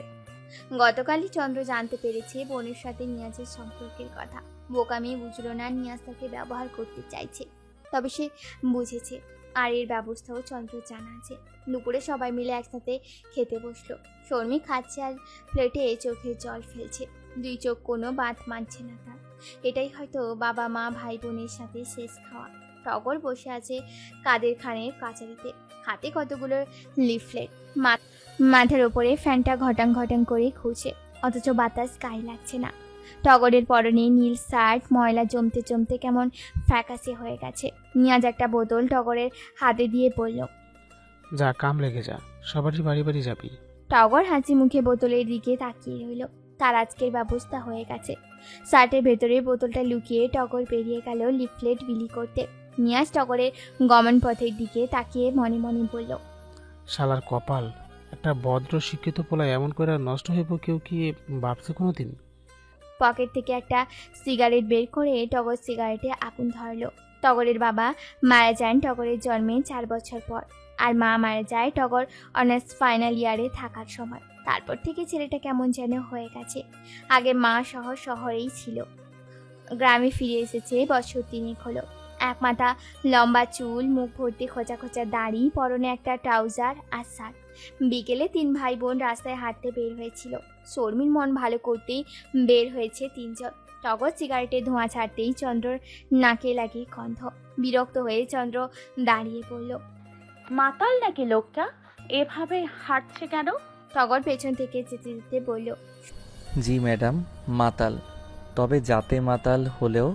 গতকালই চন্দ্র জানতে পেরেছে বোনের সাথে নিয়াজের সম্পর্কের কথা। বোকা মেয়ে বুঝলো না নিয়াজ তাকে ব্যবহার করতে চাইছে, তবে সে বুঝেছে আর এর ব্যবস্থাও চন্দ্র জানা আছে। দুপুরে সবাই মিলে একসাথে খেতে বসলো। শর্মি খাচ্ছে আর প্লেটে চোখের জল ফেলছে। দুই চোখ কোনো বাত মানছে না তার। এটাই হয়তো বাবা মা ভাই বোনের সাথে শেষ খাওয়া। টগর বসে আছে কাদের খানের কাচারিতে, হাতে কতগুলো লিফলেট। মাথার ওপরে ফ্যানটা ঘটাং ঘটাং করে ঘুরছে, অথচ বাতাস গায়ে লাগছে না। টগরের পরনে নীল শার্ট ময়লা জমতে জমতে কেমন ফ্যাকাসে হয়ে গেছে। নিয়াজ একটা বোতল টগরের হাতে দিয়ে বলল, যা, কাম লেগে যা, সবারই বাড়ি বাড়ি যাবি। টগর হাসি মুখে বোতলের দিকে তাকিয়ে রইল। তার আজকের ব্যবস্থা হয়ে গেছে। শার্টের ভেতরে বোতলটা লুকিয়ে টগর বেরিয়ে গেল লিফলেট বিলি করতে। নিয়াজ টগরের গমন পথের দিকে তাকিয়ে মনে মনে বলল, শালার কপাল, একটা ভদ্র শিক্ষিত পোলা এমন করে নষ্ট হইব কেউ কি ভাবছে কোনোদিন? পকেট থেকে একটা সিগারেট বের করে টগর সিগারেটে আগুন ধরলো। টগরের বাবা মারা যান টগরের জন্মে 4 বছর পর। আর মা মারা যায় টগর অনার্স ফাইনাল ইয়ারে থাকার সময়। তারপর থেকে ছেলেটা কেমন যেন হয়ে গেছে। আগে মা সহ শহরেই ছিল, গ্রামে ফিরে এসেছে বছর 3 হলো। এক মাথা লম্বা চুল, মুখ ভর্তি খোঁচা খোঁচা দাড়ি, পরনে একটা ট্রাউজার আর শার্ট। বিকেলে 3 ভাই বোন রাস্তায় হাঁটতে বের হয়েছিল। শর্মির মন ভালো করতেই বের হয়েছে 3 জন। টগর সিগারেটের ধোঁয়া ছাড়তেই চন্দ্রর নাকে লাগে গন্ধ। বিরক্ত হয়ে চন্দ্র দাঁড়িয়ে পড়ল। মাতাল নাকি লোকটা? এভাবে হাঁটছে কেন? টগর পেছন থেকে যেতে যেতে বলল, জি ম্যাডাম, মাতাল, তবে যাতে মাতাল হলেও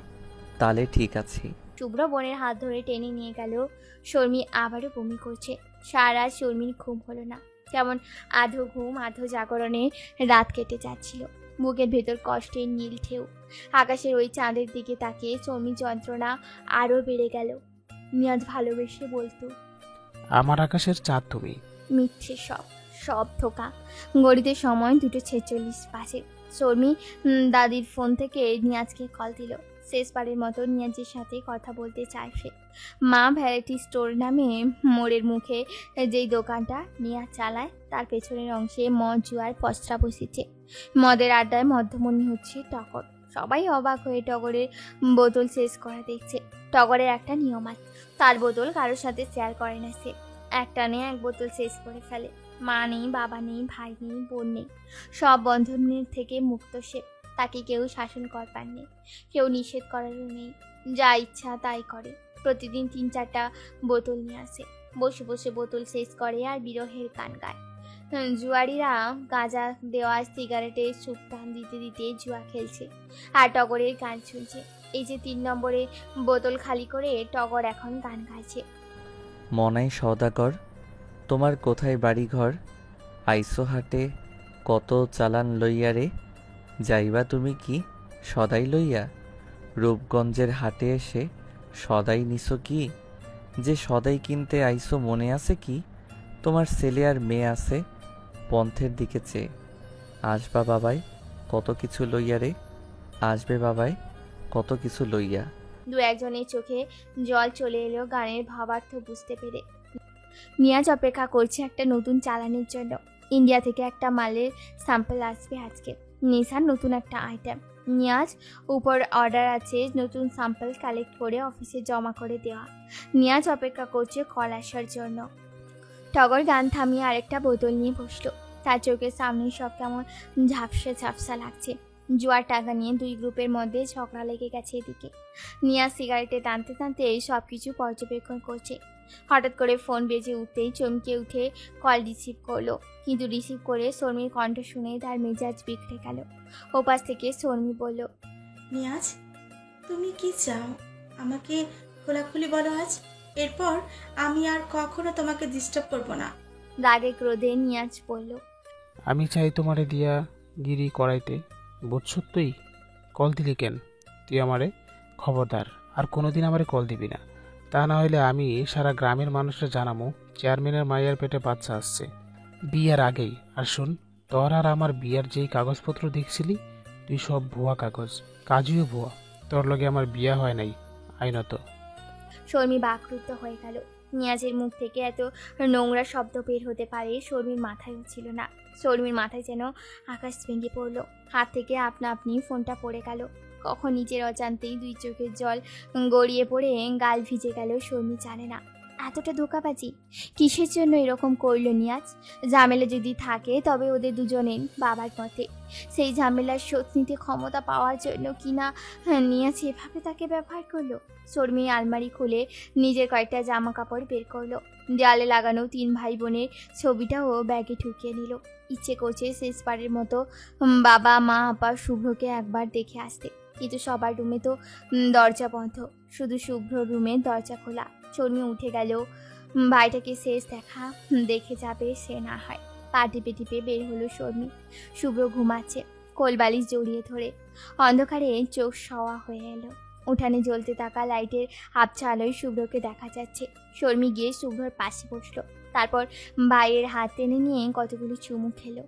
তালে ঠিক আছি। শুভ্র বোনের হাত ধরে টেনে নিয়ে গেল। শর্মি আবারও বমি করছে। সারা শর্মির ঘুম হলো না। কেমন আধো ঘুম আধো জাগরণে রাত কেটে যাচ্ছিল। বুকের ভেতর কষ্টের নীল ঢেউ। আকাশের ওই চাঁদের দিকে তাকিয়ে শর্মির যন্ত্রণা আরও বেড়ে গেল। নিয়াজ ভালোবেসে বলতো, আমার আকাশের চাঁদ তুমি। মিথ্যে সব, সব ধোকা। ঘড়িতে সময় 2:46 বাজে। শর্মি দাদির ফোন থেকে নিয়াজকে কল দিল। শেষবারের মতো নিয়াজের সাথে কথা বলতে চায় সে। মা ভ্যারাইটি স্টোর নামে মোড়ের মুখে যেই দোকানটা নিয়াজ চালায়, তার পেছনের অংশে মদ জুয়ার পসরা বসেছে। মদের আড্ডায় মধ্যমণি হচ্ছে টগর। সবাই অবাক হয়ে টগরের বোতল শেষ করা দেখছে। টগরের একটা নিয়ম আছে, তার বোতল কারোর সাথে শেয়ার করে না সে। একটানে 1 বোতল শেষ করে ফেলে। মা নেই, বাবা নেই, ভাই নেই, বোন নেই, সব বন্ধনের থেকে মুক্ত সে। তাকে কেউ শাসন করবার নেই, কেউ নিষেধ করারও নেই। যা ইচ্ছা তাই করে। প্রতিদিন 3-4টা বোতল নিয়ে আসে, বসে বসে বোতল শেষ করে আর বিরহের গান গায়। জুয়ারিরা গাঁজা দেওয়া সিগারেটে সুপ টান দিতে দিতে জুয়া খেলছে আর টগরের গান শুনছে। এই যে 3 নম্বরে বোতল খালি করে টগর এখন গান গাইছে। মনাই সওদাগর, তোমার কোথায় বাড়ি ঘর? আইসো হাটে কত চালান লইয়া রে, যাইবা তুমি কি সদাই লইয়া? রূপগঞ্জের হাটে এসে সদাই নিছো কি? যে সদাই কিনতে আইসো মনে আছে কি? তোমার ছেলে আর মেয়ে আছে পন্থের দিকে চেয়ে। আসবা বাবাই কত কিছু লইয়া রে, আসবে বাবাই কত কিছু লইয়া। 2-1জনের চোখে জল চলে এলো গানের ভাবার্থ বুঝতে পেরে। নিয়াজ অপেক্ষা করছে একটা নতুন চালানের জন্য। ইন্ডিয়া থেকে একটা মালের স্যাম্পল আসবে আজকে, নেশার নতুন একটা আইটেম। নিয়াজ উপর অর্ডার আছে নতুন স্যাম্পল কালেক্ট করে অফিসে জমা করে দেওয়া। নিয়াজ অপেক্ষা করছে কল আসার জন্য। টগর গান থামিয়ে আরেকটা বোতল নিয়ে বসলো। তার চোখের সামনে সব কেমন ঝাপসা ঝাপসা লাগছে। জুয়ার টাকা নিয়ে 2 গ্রুপের মধ্যে ঝগড়া লেগে গেছে এদিকে। নিয়াজ সিগারেটে টানতে টানতে সব কিছু পর্যবেক্ষণ করছে। হঠাৎ করে ফোন বেজে উঠতেই চমকে উঠে কল রিসিভ করলো। কিন্তু রিসিভ করে শর্মির কণ্ঠ শুনে তার মেজাজ বিগড়ে গেল। ওপাশ থেকে শর্মি বলল, নিয়াজ, তুমি কি চাও? আমাকে খোলাখুলি বলো আজ। এরপর আমি আর কখনো তোমাকে ডিস্টার্ব করবো না। রাগে ক্রোধে নিয়াজ বলল, আমি চাই তোমারে দিয়া গিরি করাইতে, বুঝছ? তুই কল দিলি কেন? তুই আমারে খবরদার আর কোনোদিন আমারে কল দিবি না, তা না হইলে আমি সারা গ্রামের মানুষরা জানামো চেয়ারম্যানের মায়ের পেটে বাচ্চা আসছে বিয়ার আগেই। আর শোন, তোর আর আমার বিয়ার যেই কাগজপত্র দেখছিলি তুই সব ভুয়া কাগজ, কাজীও ভুয়া। তোর লগে আমার বিয়া হয় নাই আইনত। শর্মি বাকরুদ্ধ হয়ে গেল। নিয়াজের মুখ থেকে এত নোংরা শব্দ বের হতে পারে শর্মির মাথায়ও ছিল না। শর্মির মাথায় যেন আকাশ ভেঙে পড়লো। হাত থেকে আপনা আপনি ফোনটা পড়ে গেল। কখন নিজের অজান্তেই 2 চোখের জল গড়িয়ে পড়ে গাল ভিজে গেল শর্মি জানে না। এতটা ধোঁকাবাজি কিসের জন্য এরকম করলো নিয়াজ? ঝামেলা যদি থাকে তবে ওদের দুজনের বাবার মতে। সেই ঝামেলার শোধ নিতে ক্ষমতা পাওয়ার জন্য কিনা নিয়াজ এভাবে তাকে ব্যবহার করলো। শর্মি আলমারি খুলে নিজের কয়েকটা জামা কাপড় বের করলো। দেয়ালে লাগানো 3 ভাই বোনের ছবিটাও ব্যাগে ঢুকিয়ে নিল। ইচ্ছে করছে শেষবারের মতো বাবা মা আপা শুভ্রকে একবার দেখে আসতে, কিন্তু সবার রুমে তো দরজা বন্ধ, শুধু শুভ্র রুমের দরজা খোলা। শর্মি উঠে গেল। ভাইটাকে শেষ দেখে যাবে সে না হয়। পা টিপে টিপে বের হলো শর্মি। শুভ্র ঘুমাচ্ছে কোলবালিশ জড়িয়ে ধরে। অন্ধকারে চোখ সওয়া হয়ে এলো। উঠানে জ্বলতে থাকা লাইটের আবছা আলোয় শুভ্রকে দেখা যাচ্ছে। শর্মি গিয়ে শুভ্রর পাশে বসলো। তারপর ভাইয়ের হাত টেনে নিয়ে কতগুলো চুমু খেলো।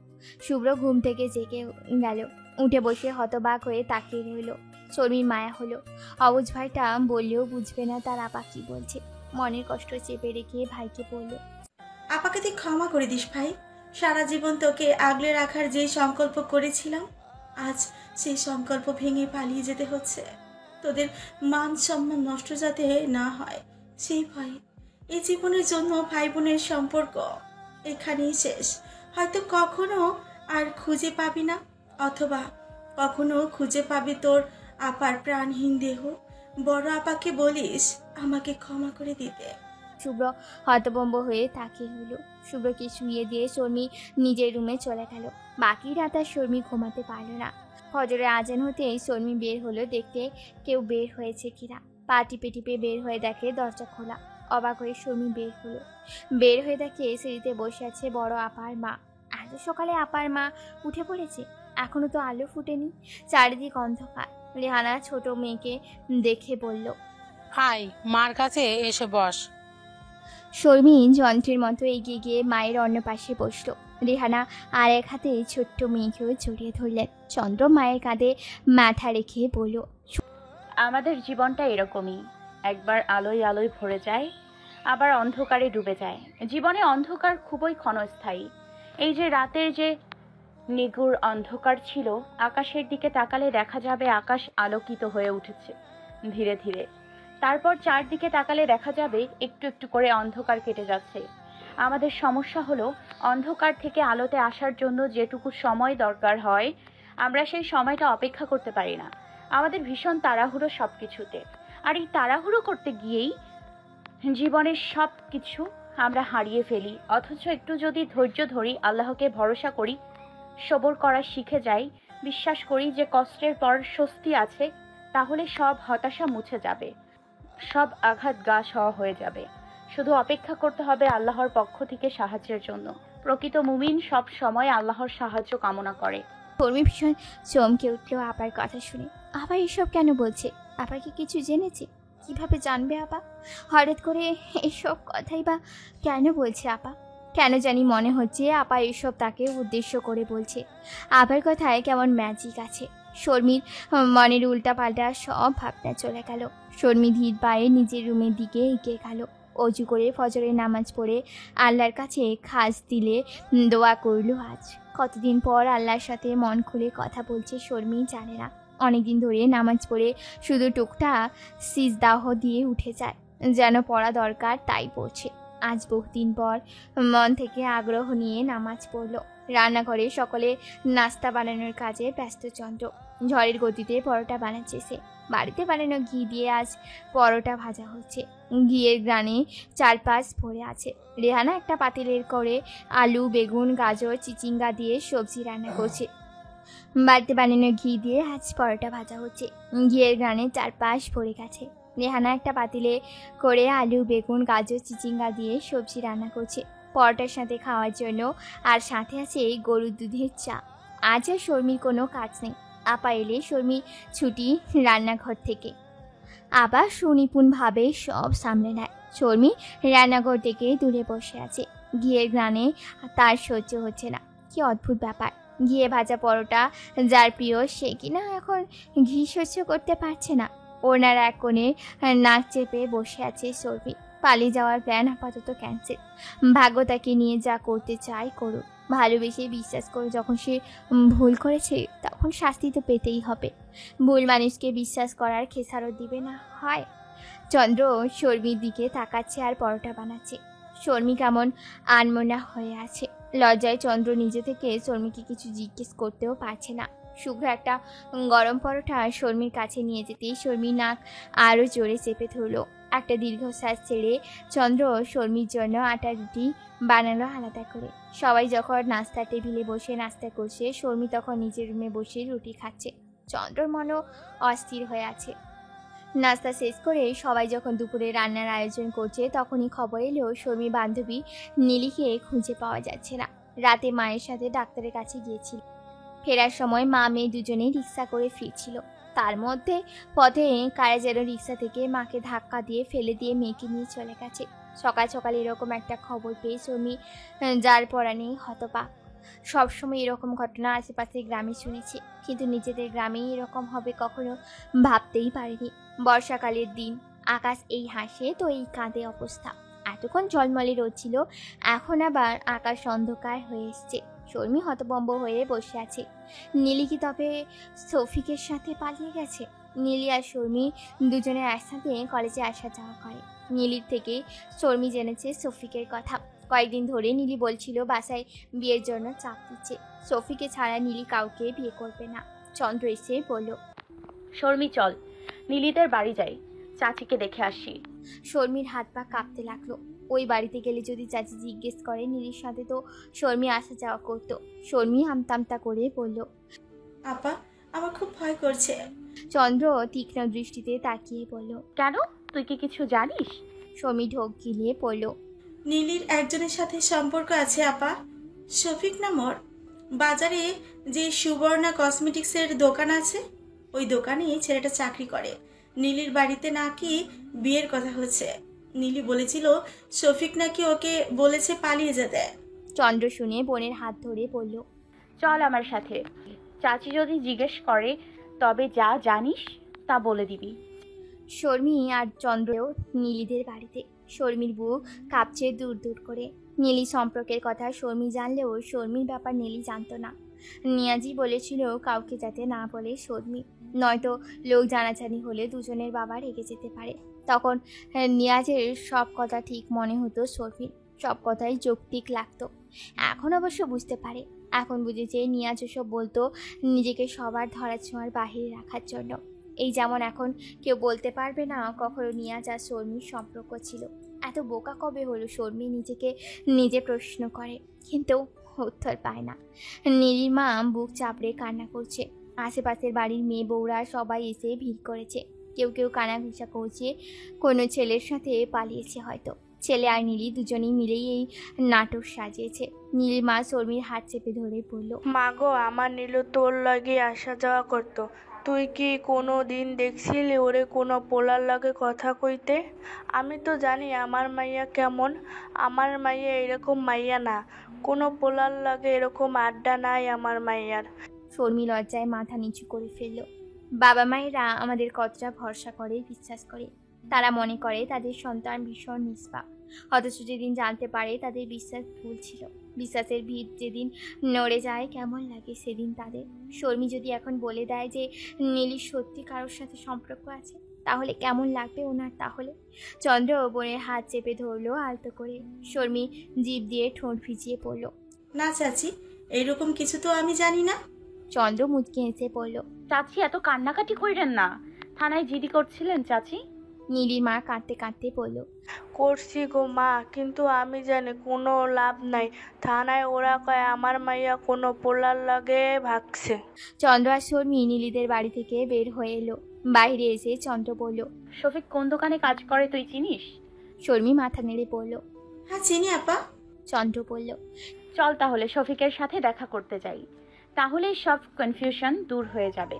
শুভ্র ঘুম থেকে জেগে গেল। উঠে বসে হতবাক হয়ে তাকিয়ে রইল। শর্মির মায়া হলো। অবুঝ ভাইটা বললেও বুঝবে না তার আপা কি বলছে। মনের কষ্ট চেপে রেখে ভাইকে বলল, আপাকে তুই ক্ষমা করে দিস ভাই। সারা জীবন তোকে আগলে রাখার যে সংকল্প করেছিলাম, আজ সেই সংকল্প ভেঙে পালিয়ে যেতে হচ্ছে। তোদের মান সম্মান নষ্ট যাতে না হয় সেই ভয়ে। এই জীবনের জন্য ভাই বোনের সম্পর্ক এখানেই শেষ। হয়তো কখনো আর খুঁজে পাবি না, অথবা কখনো খুঁজে পাবি তোর আপার প্রাণহীন দেহ। বড় আপাকে বলিস আমাকে ক্ষমা করে দিতে। শুভ্র হতভম্ব হয়ে তাকিয়ে হলো। শুভ্রকে শুইয়ে দিয়ে শর্মী নিজের রুমে চলে গেল। বাকি রাত আর শর্মী ঘুমাতে পারল না। ফজরের আজান হতেই শর্মী বের হলো দেখতে কেউ বের হয়েছে কিনা। পা টিপে টিপে বের হয়ে দেখে দরজা খোলা। অবাক হয়ে শর্মী বের হলো। বের হয়ে দেখে সিঁড়িতে বসে আছে বড় আপার মা। এত সকালে আপার মা উঠে পড়েছে, এখনো তো আলো ফুটেনি, চারিদিক অন্ধকার। রেহানা ছোট মেয়েকে দেখে বলল, আয় মার কাছে এসে বস। শর্মী যন্ত্রের মতো এগিয়ে গিয়ে মায়ের অন্য পাশে বসল। রেহানা আর এক হাতে ছোট্ট মেয়েকেও জড়িয়ে ধরলেন। চন্দ্র মায়ের কাঁধে মাথা রেখে বলল, আমাদের জীবনটা এরকমই, একবার আলোয় আলোয় ভরে যায়, আবার অন্ধকারে ডুবে যায়। জীবনে অন্ধকার খুবই ক্ষণস্থায়ী। এই যে রাতের যে নিগুড় অন্ধকার ছিল, আকাশের দিকে তাকালে দেখা যাবে আকাশ আলোকিত হয়ে উঠেছে ধীরে ধীরে। তারপর চারদিকে তাকালে দেখা যাবে একটু একটু করে অন্ধকার কেটে যাচ্ছে। আমাদের সমস্যা হলো অন্ধকার থেকে আলোতে আসার জন্য যেটুকু সময় দরকার হয়, আমরা সেই সময়টা অপেক্ষা করতে পারি না। আমাদের ভীষণ তাড়াহুড়ো সব কিছুতে, আর এই তাড়াহুড়ো করতে গিয়েই জীবনের সব কিছু আমরা হারিয়ে ফেলি। অথচ একটু যদি ধৈর্য ধরি, আল্লাহকে ভরসা করি, সবর করা শিখে যাই, বিশ্বাস করি যে কষ্টের পর স্বস্তি আছে, তাহলে সব হতাশা মুছে যাবে, সব আঘাত গা সওয়া হয়ে যাবে। শুধু অপেক্ষা করতে হবে আল্লাহর পক্ষ থেকে সাহায্যের জন্য। প্রকৃত মুমিন সব সময় আল্লাহর সাহায্য কামনা করে। শর্মী ভীষণ চমকে উঠল আপার কথা শুনে। আপা এসব কেন বলছে? আপা কি কিছু জেনেছে? কিভাবে জানবে আপা? হঠাৎ করে এসব কথাই বা কেন বলছে আপা? কেন জানি মনে হচ্ছে আপা এসব তাকে উদ্দেশ্য করে বলছে। আপার কথায় কেমন ম্যাজিক আছে। শর্মীর মনের উল্টাপাল্টা সব ভাবনা চলে গেল। শর্মী ধীর পায়ে নিজের রুমের দিকে এগিয়ে গেল। অজু করে ফজরের নামাজ পড়ে আল্লাহর কাছে খাস দিলে দোয়া করল। আজ কতদিন পর আল্লাহর সাথে মন খুলে কথা বলছে শর্মী জানে না। অনেকদিন ধরে নামাজ পড়ে শুধু টুকটাক সিজদাহ দিয়ে উঠে যায়, যেন পড়া দরকার তাই পড়ছে। আজ বহুদিন পর মন থেকে আগ্রহ নিয়ে নামাজ পড়ল। রান্নাঘরে সকলে নাস্তা বানানোর কাজে ব্যস্ত চন্দ্র। ঝড়ের গতিতে পরোটা বানাচ্ছে সে। বাড়িতে বানানো ঘি দিয়ে আজ পরোটা ভাজা হচ্ছে। ঘিয়ের গ্রানে চারপাশ ভরে আছে। রেহানা একটা পাতিলের করে আলু, বেগুন, গাজর, চিচিঙ্গা দিয়ে সবজি রান্না করছে। বাড়িতে বানানো ঘি দিয়ে আজ পরোটা ভাজা হচ্ছে। ঘিয়ের গ্রানে চারপাশ ভরে গেছে। রেহানা একটা পাতিলে করে আলু, বেগুন, গাজর, চিচিঙ্গা দিয়ে সবজি রান্না করছে পরোটার সাথে খাওয়ার জন্য। আর সাথে আছে গরুর দুধের চা। আজ আর শর্মীর কোনো কাজ নেই। আপা এলে শর্মী ছুটি রান্নাঘর থেকে। আবার সুনিপুণভাবে সব সামলে নেয়। শর্মী রান্নাঘর থেকে দূরে বসে আছে। ঘিয়ের গ্রানে তার সহ্য হচ্ছে না। কি অদ্ভুত ব্যাপার! ঘিয়ে ভাজা পরোটা যার প্রিয়, সে কিনা এখন ঘি সহ্য করতে পারছে না। ওনার এক কোণে নাক চেপে বসে আছে শর্মী। পালিয়ে যাওয়ার প্ল্যান আপাতত ক্যান্সেল। ভাগ্য তাকে নিয়ে যা করতে চায় করুক। ভালোবেসে বিশ্বাস করে যখন সে ভুল করেছে, তখন শাস্তি তো পেতেই হবে। ভুল মানুষকে বিশ্বাস করার খেসারত দিবে না হয়। চন্দ্র শর্মীর দিকে তাকাচ্ছে আর পরোটা বানাচ্ছে। শর্মী কেমন আনমনা হয়ে আছে। লজ্জায় চন্দ্র নিজে থেকে শর্মীকে কিছু জিজ্ঞেস করতেও পারছে না। শুভ্র একটা গরম পরোটা শর্মীর কাছে নিয়ে যেতেই শর্মীর নাক আরও জোরে চেপে ধরল। একটা দীর্ঘশ্বাস ছেড়ে চন্দ্র শর্মীর জন্য আটা রুটি বানালো আলাদা করে। সবাই যখন নাস্তার টেবিলে বসে নাস্তা করছে, শর্মী তখন নিজের রুমে বসে রুটি খাচ্ছে। চন্দ্রর মনও অস্থির হয়ে আছে। নাস্তা শেষ করে সবাই যখন দুপুরে রান্নার আয়োজন করছে, তখনই খবর এলো শর্মীর বান্ধবী নীলিকে খুঁজে পাওয়া যাচ্ছে না। রাতে মায়ের সাথে ডাক্তারের কাছে গিয়েছিল। ফেরার সময় মা মেয়ে দুজনেই রিক্সা করে ফিরছিল। তার মধ্যে পথে কারা যেন রিক্সা থেকে মাকে ধাক্কা দিয়ে ফেলে দিয়ে মেয়েকে নিয়ে চলে গেছে। সকাল সকাল এরকম একটা খবর পেয়ে শর্মী যার পরাণে হতবাক। সবসময় এরকম ঘটনা আশেপাশে গ্রামে শুনেছি, কিন্তু নিজেদের গ্রামেই এরকম হবে কখনো ভাবতেই পারিনি। বর্ষাকালের দিন, আকাশ এই হাসে তো এই কাঁদে অবস্থা। এতক্ষণ ঝলমলে রোদ ছিল, এখন আবার আকাশ অন্ধকার হয়ে এসছে। শর্মি হতভম্ব হয়ে বসে আছে। নীলি কি তবে সফিকের সাথে পালিয়ে গেছে? নীলি আর শর্মি দুজনে একসাথে কলেজে আসা যাওয়া করে। নীলির থেকে শর্মি জেনেছে সফিকের কথা। কয়েকদিন ধরে নীলি বলছিল বাসায় বিয়ের জন্য চাপ দিচ্ছে, সফিকে ছাড়া নীলি কাউকে বিয়ে করবে না। চন্দ্র এসে বলল, শর্মি চল, নীলিদের বাড়ি যাই, চাচিকে দেখে আসি। শর্মির হাত পা কাঁপতে লাগলো। ওই বাড়িতে গেলে যদি চাচি জিজ্ঞেস করে নীলির সাথে তো শর্মি আসা যাওয়া করতো। শর্মি আমতামতা করে বলল, আপা আমার খুব ভয় করছে। চন্দ্র তীক্ষ্ণ দৃষ্টিতে তাকিয়ে বলল, কেন, তুই কি কিছু জানিস? শর্মি ঢোক গিলিয়ে পড়ল, নীলির একজনের সাথে সম্পর্ক আছে আপা, শফিক নামর। বাজারে যে সুবর্ণা কসমেটিক্সের দোকান আছে, ওই দোকানে ছেলেটা চাকরি করে। নীলির বাড়িতে নাকি বিয়ের কথা হচ্ছে। নীলি বলেছিল শফিক নাকি ওকে বলেছে পালিয়ে যেতে। চন্দ্র শুনে বোনের হাত ধরে বলল, চল আমার সাথে, চাচি যদি জিজ্ঞেস করে তবে যা জানিস তা বলে দিবি। শর্মি আর চন্দ্রও নীলিদের বাড়িতে। শর্মির বুক কাঁপছে দূর দূর করে। নীলি সম্পর্কের কথা শর্মি জানলেও শর্মির ব্যাপার নীলি জানতো না। নিয়াজি বলেছিল কাউকে যাতে না বলে শর্মি, নয়তো লোক জানাজানি হলে দুজনের বাবা রেগে যেতে পারে। তখন নিয়াজের সব কথা ঠিক মনে হতো শর্মির, সব কথাই যৌক্তিক লাগতো। এখন অবশ্য বুঝতে পারে, এখন বুঝেছে নিয়াজ ওসব বলতো নিজেকে সবার ধরাছোঁয়ার বাহিরে রাখার জন্য। এই যেমন এখন কেউ বলতে পারবে না কখনো নিয়াজ আর শর্মির সম্পর্ক ছিল। এত বোকা কবে হলো শর্মি নিজেকে নিজে প্রশ্ন করে, কিন্তু উত্তর পায় না। নীলির মা বুক চাপড়ে কান্না করছে। আশেপাশের বাড়ির মেয়ে বউরা সবাই এসে ভিড় করেছে। কেউ কেউ কানাঘুষা করছে, কোনো ছেলের সাথে পালিয়েছে হয়তো। ছেলে আর নীলি দুজনেই মিলেই এই নাটক সাজিয়েছে। নীলির মা শর্মির হাত চেপে ধরে বলল, মা গো, আমার নীলু তোর লগে আসা যাওয়া করতো, তুই কি কোনো দিন দেখছিলি ওরে কোনো পোলার লগে কথা কইতে? আমি তো জানি আমার মাইয়া কেমন, আমার মাইয়া এরকম মাইয়া না, কোনো পোলার লগে এরকম আড্ডা নাই আমার মাইয়ার। শর্মি লজ্জায় মাথা নিচু করে ফেলল। বাবা মায়েরা আমাদের কতটা ভরসা করে, বিশ্বাস করে। তারা মনে করে তাদের সন্তান ভীষণ নিষ্পাপ, অথচ যেদিন জানতে পারে তাদের বিশ্বাস ভুল ছিল, বিশ্বাসের ভিত যেদিন নড়ে যায় কেমন লাগে সেদিন তাদের। শর্মি যদি এখন বলে দেয় যে নীলির সত্যি কারোর সাথে সম্পর্ক আছে, তাহলে কেমন লাগবে ওনার? তাহলে চন্দ্র বোনের হাত চেপে ধরলো আলতো করে। শর্মি জিভ দিয়ে ঠোঁট ভিজিয়ে পড়ল, না চাচি, এরকম কিছু তো আমি জানি না। চন্দ্র মুচকে হেসে পড়ল, চাচি এত কান্নাকাটি কইরেন না, থানায় জিডি করছিলেন চাচি? নীলির মা কাঁদতে কাঁদতে বলল, করছি গো মা, কিন্তু আমি জানি কোনো লাভ নাই, থানায় ওরা কয় আমার মাইয়া কোনো পোলার লগে ভাগছে। চন্দ্র আর শর্মি নীলিদের বাড়ি থেকে বের হয়ে এলো। বাইরে এসে চন্দ্র বলল, শফিক কোন দোকানে কাজ করে তুই চিনিস? শর্মি মাথা নেড়ে বলল, হ্যাঁ চিনি আপা। চন্দ্র বলল, চল তাহলে শফিকের সাথে দেখা করতে যাই, তাহলে সব কনফিউশন দূর হয়ে যাবে।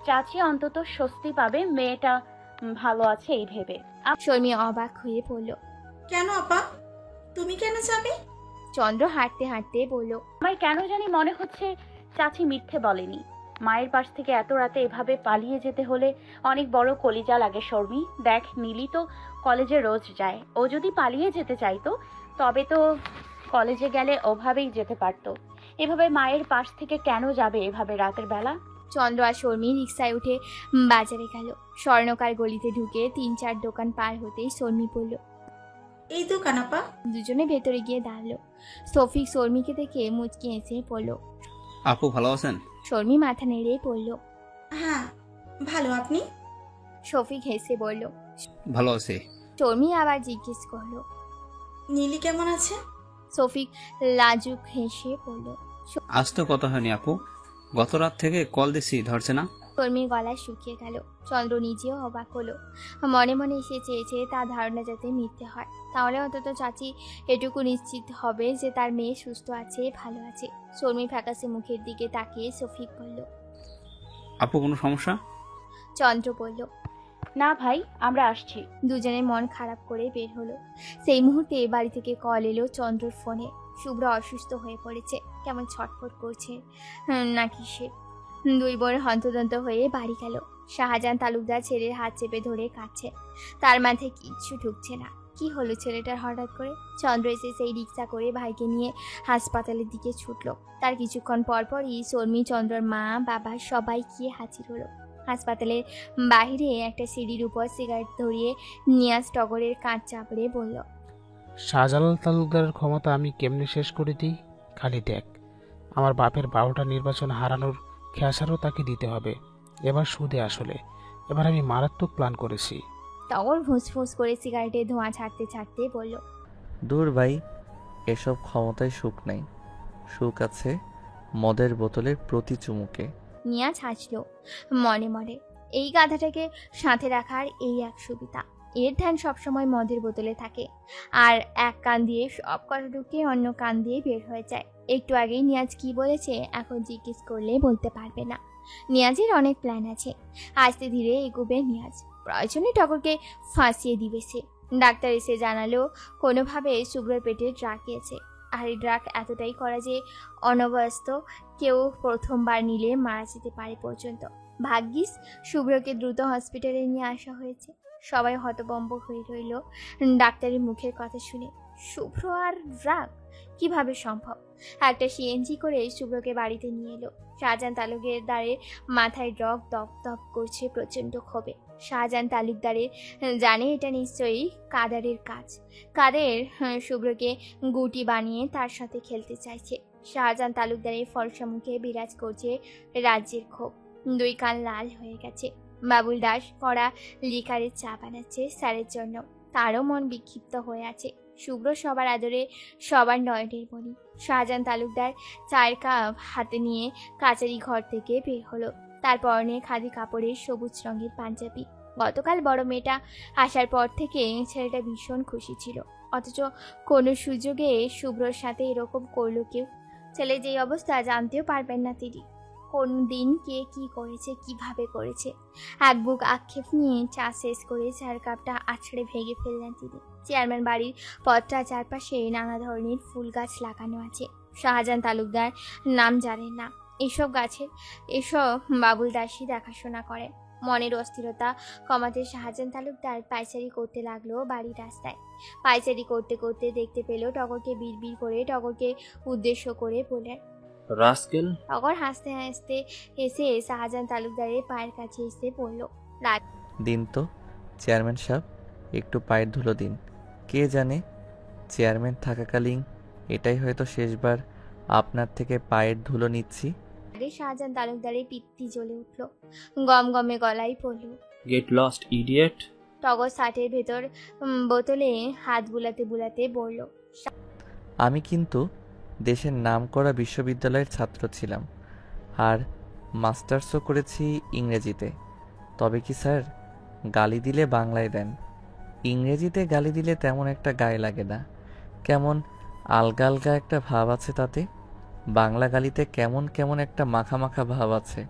চাচি অন্তত স্বস্তি পাবে মেয়েটা ভালো আছে এই ভেবে। শর্মি অবাক হয়ে বলল, কেন আপা, তুমি কেন যাবে? চন্দ্র হাঁটতে হাঁটতে বলল, আমার কেন জানি মনে হচ্ছে চাচি মিথ্যে বলেনি। মায়ের পাশ থেকে এত রাতে এভাবে পালিয়ে যেতে হলে অনেক বড় কলিজা লাগে শর্মি। দেখ নীলি তো কলেজে রোজ যায়, ও যদি পালিয়ে যেতে চাইতো তবে তো কলেজে গেলে ওভাবেই যেতে পারতো। এভাবে মায়ের পাশ থেকে কেন যাবে এভাবে রাতের বেলা? চন্দ্র আর শর্মি রিক্সায় উঠে বাজারে গেল। স্বর্ণকার গলিতে ঢুকে 3-4 দোকান পার হতেই শর্মি বলল, এই দোকান আপা। দুজনে ভেতরে গিয়ে দাঁড়ালো। শফিক শর্মিকে দেখে মুচকি হেসে পড়ল, আপু ভালো আছেন? শর্মি মাথা নেড়ে পড়ল, হ্যাঁ ভালো, আপনি? শফিক হেসে বলল, ভালো আছে। শর্মি আবার জিজ্ঞেস করলো, নীলি কেমন আছে? শফিক লাজুক হেসে বলল, আজ তো কথা হয়নি আপু, গত রাত থেকে কল দিছি ধরছে না। শর্মির গলা শুকিয়ে গেল। চন্দ্র নিজেও অবাক হলো। মনে মনে এসে চেয়েছে তার ধারণা যাতে মিথ্যে হয়, তাহলে অন্তত চাচি এটুকু নিশ্চিত হবে যে তার মেয়ে সুস্থ আছে, ভালো আছে। শর্মি ফ্যাকাশে মুখের দিকে তাকিয়ে শফিক বলল, আপু কোনো সমস্যা? চন্দ্র বলল, না ভাই, আমরা আসছি। দুজনে মন খারাপ করে বের হলো। সেই মুহূর্তে বাড়ি থেকে কল এলো চন্দ্রর ফোনে। শুভ্র অসুস্থ হয়ে পড়েছে, কেমন ছটফট করছে নাকি সে। দুই বোন হন্তদন্ত হয়ে বাড়ি গেল। শাহজাহান তালুকদার ছেলের হাত চেপে ধরে কাঁদছে, তার মাথায় কিচ্ছু ঢুকছে না। কি হলো ছেলেটার হঠাৎ করে? চন্দ্র এসে সেই রিক্সা করে ভাইকে নিয়ে হাসপাতালের দিকে ছুটলো। তার কিছুক্ষণ পরপরই শর্মী, চন্দ্রর মা, বাবা সবাই গিয়ে হাজির হলো। হাসপাতালের বাইরে একটা সিঁড়ির উপর সিগারেট ধরিয়ে নিয়াজ টগরের কাঁচ চাপড়ে বলল, শাহজালাল তালুকদারের ক্ষমতা আমি কেমনে শেষ করে দিই? খালি দেখ, আমার বাপের 12টা নির্বাচন হারানোর খেসারও তাকে দিতে হবে। এবার সুদে আসলে এবার আমি মারাত্মক প্ল্যান করেছি। টগর ফুসফুস করে সিগারেটের ধোঁয়া ছাড়তে ছাড়তে বলল, দূর ভাই, এসব ক্ষমতায় সুখ নাই। সুখ আছে মদের বোতলের প্রতি চুমুকে। নিয়াজ হাসল মনে মনে। এই গাধাটাকে সাথে রাখার এই এক সুবিধা, এর ধ্যান সবসময় মদের বোতলে থাকে, আর এক কান দিয়ে সব কথা ঢুকে অন্য কান দিয়ে বের হয়ে যায়। একটু আগেই নিয়াজ কি বলেছে এখন জিজ্ঞেস করলে বলতে পারবে না। নিয়াজের অনেক প্ল্যান আছে, আস্তে ধীরে এগোবে নিয়াজ। প্রয়োজনে টগরকে ফাঁসিয়ে দিবে সে। ডাক্তার এসে জানালো কোনোভাবে শুভ্রর পেটে ড্রাগ গিয়েছে, আর এই ড্রাগ এতটাই করা যে অনবস্ত কেউ প্রথমবার নিলে মারা যেতে পারে পর্যন্ত। ভাগ্যিস শুভ্রকে দ্রুত হসপিটালে নিয়ে আসা হয়েছে। সবাই হতবম্ব হয়ে রইল ডাক্তারের মুখের কথা শুনে। শুভ্র আর ড্রাগ কিভাবে সম্ভব? একটা সিএনজি করে শুভ্রকে বাড়িতে নিয়ে এলো। শাহজাহান তালুকদারের মাথায় রক দপ দপ করছে প্রচণ্ড ক্ষোভে। শাহজাহান তালুকদারের জানে এটা নিশ্চয়ই কাদারের কাজ। কাদের শুভ্রকে গুটি বানিয়ে তার সাথে খেলতে চাইছে। শাহজাহান তালুকদারের ফর্সা মুখে বিরাজ করছে রাজ্যের ক্ষোভ। দুই কান লাল হয়ে গেছে। বাবুল দাস কড়া লিকারের চা বানাচ্ছে স্যারের জন্য। তারও মন বিক্ষিপ্ত হয়ে আছে। শুভ্র সবার আদরে, সবার নয়নের মণি। শাহজাহান তালুকদার চায়ের কাপ হাতে নিয়ে কাচারি ঘর থেকে বের হলো। তার পরনে খাদি কাপড়ের সবুজ রঙের পাঞ্জাবি। গতকাল বড় মেয়েটা আসার পর থেকে ছেলেটা ভীষণ খুশি ছিল, অথচ কোনো সুযোগে শুভ্রর সাথে এরকম করলো কেউ? ছেলে যেই অবস্থা জানতেও পারবেন না তিনি। কোন দিন কে কি করেছে, কিভাবে করেছে। এক বুক আক্ষেপ নিয়ে চা শেষ করে চার কাপটা আছড়ে ভেঙে ফেললেন তিনি। চেয়ারম্যান বাড়ির পথটা চারপাশে নানা ধরনের ফুল গাছ লাগানো আছে। শাহজাহান তালুকদার নাম জানেন না এসব গাছের, এসব বাবুল দাসই দেখাশোনা করেন। মনের অস্থিরতা কমাতে শাহজাহান তালুকদার পায়চারি করতে লাগলো বাড়ির রাস্তায়। পায়চারি করতে করতে দেখতে পেল টগরকে বিড়বিড় করে টগরকে উদ্দেশ্য করে বললেন, রাস্কেল। টগর হাসতে হাসতে এসে শাহজাহান তালুকদারের পায়ের কাছে এসে বলল, দিন তো চেয়ারম্যান সাহেব, একটু পায়ের ধুলো দিন। কে জানে চেয়ারম্যান থাকাকালীন এটাই হয়তো শেষবার আপনার থেকে পায়ের ধুলো নিচ্ছি। শাহজাহান তালুকদারের পিত্তি জ্বলে উঠল। গম গমে গলায় পড়ল, গেট লস্ট ইডিয়েট। টগর শার্টের ভেতর বোতলে হাত বুলাতে বুলাতে বলল, আমি কিন্তু দেশের নামকরা বিশ্ববিদ্যালয়ের ছাত্র ছিলাম, আর মাস্টার্সও করেছি ইংরেজিতে। তবে কি স্যার, গালি দিলে বাংলায় দেন, ইংরেজিতে গালি দিলে তেমন একটা গায়ে লাগে না। কেমন আলগা আলগা একটা ভাব আছে তাতে। বাংলা গালিতে কেমন কেমন একটা মাখা মাখা ভাব আছে,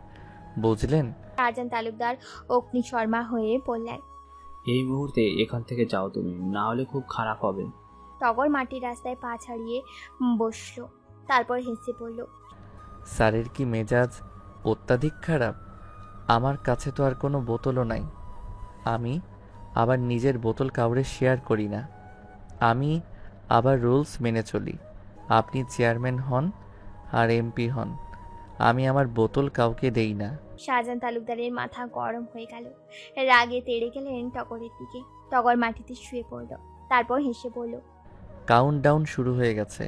বুঝলেন? শাহজাহান তালুকদার অগ্নি শর্মা হয়ে বললেন, এই মুহূর্তে এখান থেকে যাও তুমি, না হলে খুব খারাপ হবে। টগর মাটির রাস্তায় পা ছাড়িয়ে বসলো, তারপর হেসে পড়ল, স্যারের কি মেজাজ অত্যাধিক খারাপ? আমার কাছে তো আর কোনো বোতলও নাই। আমি আবার নিজের বোতল কাউরে শেয়ার করি না। আমি আবার রুলস মেনে চলি। আপনি চেয়ারম্যান হন আর এমপি হন, আমি আমার বোতল কাউকে দেই না। শাহজাহান তালুকদারের মাথা গরম হয়ে গেল। রাগে তেড়ে গেলেন টগরের দিকে। টগর মাটিতে শুয়ে পড়ল, তারপর হেসে বলল, কাউন্টডাউন শুরু হয়ে গেছে,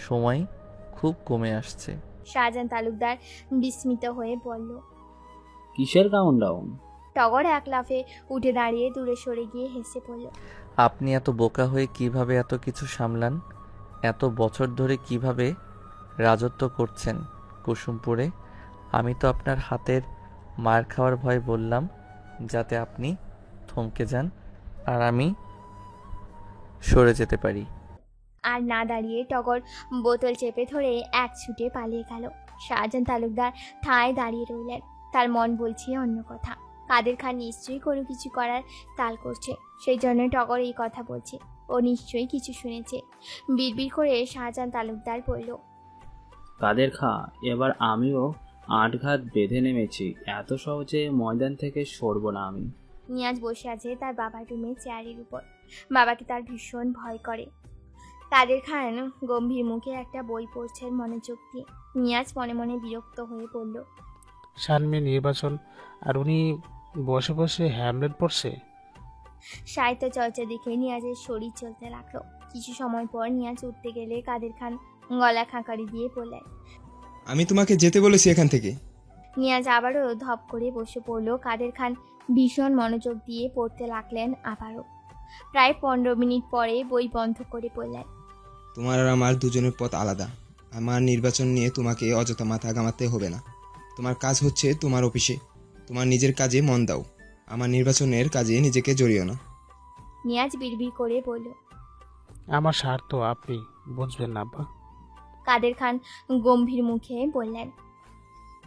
সময় খুব কমে আসছে। শাহজাহান তালুকদার বিস্মিত হয়ে বলল, কিসের কাউন্টডাউন? টগর এক লাফে উঠে দাঁড়িয়ে দূরে সরে গিয়ে হেসে পড়ল, আপনি এত বোকা হয়ে কিভাবে এত কিছু সামলান? এত বছর ধরে কিভাবে রাজত্ব করছেন কুসুমপুরে? আমি তো আপনার হাতের মার খাওয়ার ভয় বললাম, যাতে আপনি থমকে যান আর আমি সরে যেতে পারি। আর না দাঁড়িয়ে টগর বোতল চেপে ধরে এক ছুটে পালিয়ে গেল। শাহজাহান তালুকদার ঠায় দাঁড়িয়ে রইলেন। তার মন বলছে অন্য কথা। কাদের খান নিশ্চয়ই কোনো কিছু করার তাল করছে, সেই জন্য টগর এই কথা বলছে। ও নিশ্চয়ই কিছু শুনেছে। বিড়বিড় করে শাহজাহান তালুকদার বলল, কাদের খা, এবার আমিও আটঘাত বেঁধে নেমেছি, এত সহজে ময়দান থেকে সরব না আমি। নিয়াজ বসে আছে তার বাবার রুমে চেয়ারের উপর। বাবাকে তার ভীষণ ভয় করে। কাদের খান গম্ভীর মুখে একটা বই পড়ছেন মনোযোগ দিয়ে। নিয়াজ মনে মনে বিরক্ত হয়ে পড়ল। সামনে নির্বাচন আর উনি বসে বসে হ্যামলেট পড়ছে। সাহিত্য চর্চা দেখে নিয়াজের শরীর চলতে লাগলো। কিছু সময় পর নিয়াজ উঠতে গেলে কাদের খান গলা খাঁকারি দিয়ে বললেন, আমি তোমাকে যেতে বলেছি এখান থেকে। নিয়াজ আবারও ধপ করে বসে পড়ল। কাদের খান ভীষণ মনোযোগ দিয়ে পড়তে লাগলেন আবারও। প্রায় 15 মিনিট পরে বই বন্ধ করে বললেন, তোমার আর আমার দুজনের পথ আলাদা। আমার নির্বাচন নিয়ে তোমাকে অযথা মাথা ঘামাতে হবে না। তোমার কাজ হচ্ছে তোমার অফিসে, তোমার নিজের কাজে মন দাও। আমার নির্বাচনের কাজে নিজেকে জড়িও না। নিয়াজ বিড়বিড় করে বলল, আমার স্বার্থ আপনি বুঝবেন না আব্বা। কাদের খান গম্ভীর মুখে বললেন,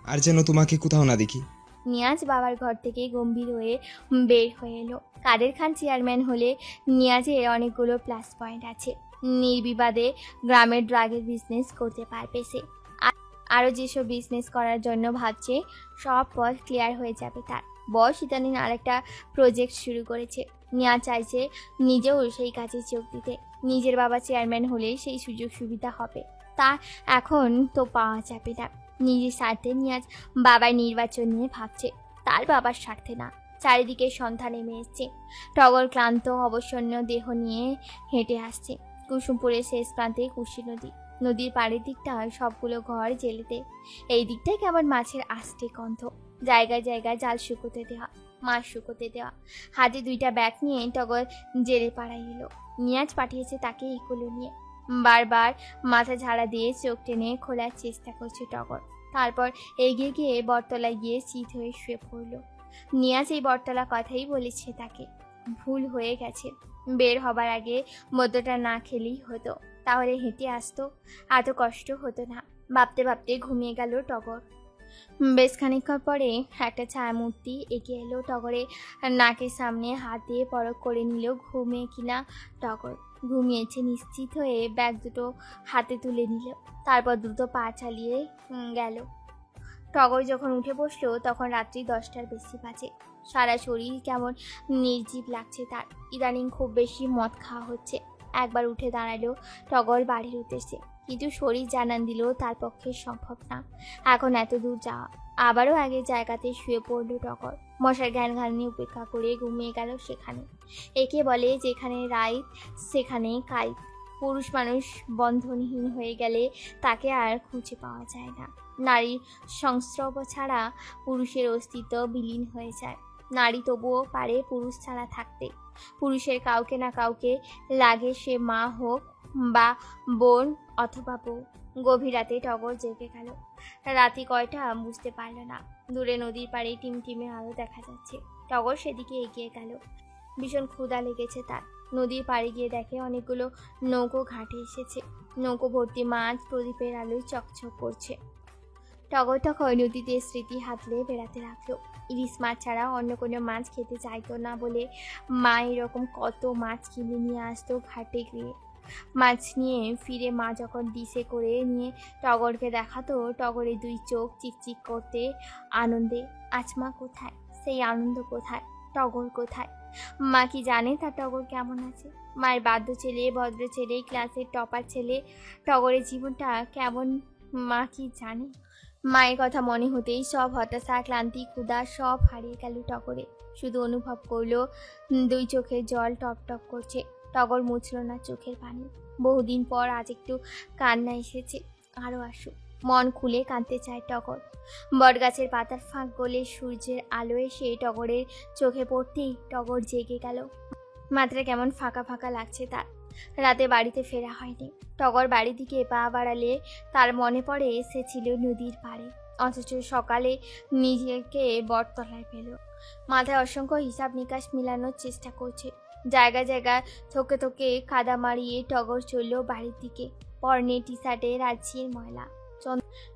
আর যেন তোমাকে কোথাও না দেখি। নিয়াজ বাবার ঘর থেকে গম্ভীর হয়ে বের হয়ে এলো। কাদের খান চেয়ারম্যান হলে নিয়াজের অনেকগুলো প্লাস পয়েন্ট আছে। নির্বিবাদে গ্রামের ড্রাগের বিজনেস করতে পারবে সে। আরও যেসব বিজনেস করার জন্য ভাবছে সব পথ ক্লিয়ার হয়ে যাবে তার। বস ইদানিং আরেকটা প্রজেক্ট শুরু করেছে। নিয়াজ চাইছে নিজেও সেই কাজে যোগ দিতে। নিজের বাবা চেয়ারম্যান হলে সেই সুযোগ সুবিধা হবে, তা এখন তো পাওয়া যাবে না। নিজের স্বার্থে নিয়াজ বাবার নির্বাচন নিয়ে ভাবছে, তার বাবার স্বার্থে না। চারিদিকে সন্ধ্যা নেমে এসছে। টগর ক্লান্ত অবসন্ন দেহ নিয়ে হেঁটে আসছে। কুসুমপুরের শেষ প্রান্তে কুশি নদী। নদীর পাড়ের দিকটা সবগুলো ঘর জেলেতে। এই দিকটায় কেমন মাছের আষ্টে গন্ধ। জায়গায় জায়গায় জাল শুকোতে দেওয়া, মাছ শুকোতে দেওয়া। হাতে 2টা ব্যাগ নিয়ে টগর জেলে পাড়ায় এলো। নিয়াজ পাঠিয়েছে তাকে এগুলো নিয়ে। বারবার মাথা ঝাড়া দিয়ে চোখ টেনে খোলার চেষ্টা করছে টগর। তারপর এগিয়ে গিয়ে বটতলায় গিয়ে চিত হয়ে শুয়ে পড়ল। নিয়াজ এই বটতলা কথাই বলেছে তাকে। ভুল হয়ে গেছে। বের হবার আগে মদ্যটা না খেলেই হতো, তাহলে হেঁটে আসতো, এত কষ্ট হতো না। ভাবতে ভাবতে ঘুমিয়ে গেল টগর। বেশ খানিকক্ষণ পরে একটা ছায়ামূর্তি এগিয়ে এলো টগরের নাকের সামনে হাত দিয়ে পরখ করে নিল ঘুমিয়ে কিনা টগর। ঘুমিয়েছে নিশ্চিত হয়ে ব্যাগ দুটো হাতে তুলে নিল। তারপর দ্রুত পা চালিয়ে গেল। টগর যখন উঠে বসলো তখন রাত্রি 10টার বেশি বাজে। সারা শরীর কেমন নির্জীব লাগছে তার। ইদানিং খুব বেশি মদ খাওয়া হচ্ছে। একবার উঠে দাঁড়ালো টগর বাড়ির উদ্দেশ্যে, কিন্তু শরীর জানান দিল তার পক্ষে সম্ভব না এখন এত দূর যাওয়া। আবারও আগের জায়গাতে শুয়ে পড়ল টগর। মশার জ্ঞান ঘানি উপেক্ষা করে ঘুমিয়ে গেল সেখানে। একে বলে যেখানে রাইত সেখানে কাইত। পুরুষ মানুষ বন্ধনহীন হয়ে গেলে তাকে আর খুঁজে পাওয়া যায় না। নারীর সংস্রব ছাড়া পুরুষের অস্তিত্ব বিলীন হয়ে যায়। নারী তবুও পারে পুরুষ ছাড়া থাকতে। পুরুষের কাউকে না কাউকে লাগে, সে মা হোক বা বোন অথবা বউ। গভীর রাতে টগর জেগে গেল। রাতি কয়টা বুঝতে পারল না। দূরে নদীর পাড়ে টিমটিমে আলো দেখা যাচ্ছে। টগর সেদিকে এগিয়ে গেল। ভীষণ ক্ষুধা লেগেছে তার। নদীর পাড়ে গিয়ে দেখে অনেকগুলো নৌকো ঘাটে এসেছে। নৌকো ভর্তি মাছ প্রদীপের আলোয় চকচক করছে। টগর তখন নদীতে স্মৃতি হাতলে বেড়াতে লাগলো। ইলিশ মাছ ছাড়া অন্য কোনো মাছ খেতে চাইতো না বলে মা এরকম কত মাছ কিনে নিয়ে আসতো ঘাটে গিয়ে। মাছ নিয়ে ফিরে মা যখন ডিশে করে নিয়ে টগরকে দেখাতো, টগরের 2 চোখ চিকচিক করতে আনন্দে। আজ মা কোথায়? সেই আনন্দ কোথায়? টগর কোথায়? মা কি জানে তার টগর কেমন আছে? মায়ের বাধ্য ছেলে, ভদ্র ছেলে, ক্লাসের টপার ছেলে, টগরের জীবনটা কেমন মা কি জানে? মায়ের কথা মনে হতেই সব হতাশা, ক্লান্তি, ক্ষুধা সব হারিয়ে গেল টগরে। শুধু অনুভব করলো 2 চোখের জল টপ টপ করছে। টগর মুছল না চোখের পানি। বহুদিন পর আজ একটু কান্না এসেছে। আরও আসুক, মন খুলে কাঁদতে চায় টগর। বটগাছের পাতার ফাঁক গলে সূর্যের আলো এসে টগরের চোখে পড়তেই টগর জেগে গেল। মাত্রা কেমন ফাঁকা ফাঁকা লাগছে তার। রাতে বাড়িতে ফেরা হয়নি। টগর বাড়ির দিকে পা বাড়ালে তার মনে পড়ে এসেছিল নদীর পাড়ে, অথচ সকালে নিজেকে বটতলায় পেল। মাথায় অসংখ্য হিসাব নিকাশ মিলানোর চেষ্টা করছে। জায়গা জায়গায় থকে থকে কাদা মারিয়ে টগর চলল বাড়ির দিকে। পরনে টি শার্টে রাজ্যের ময়লা।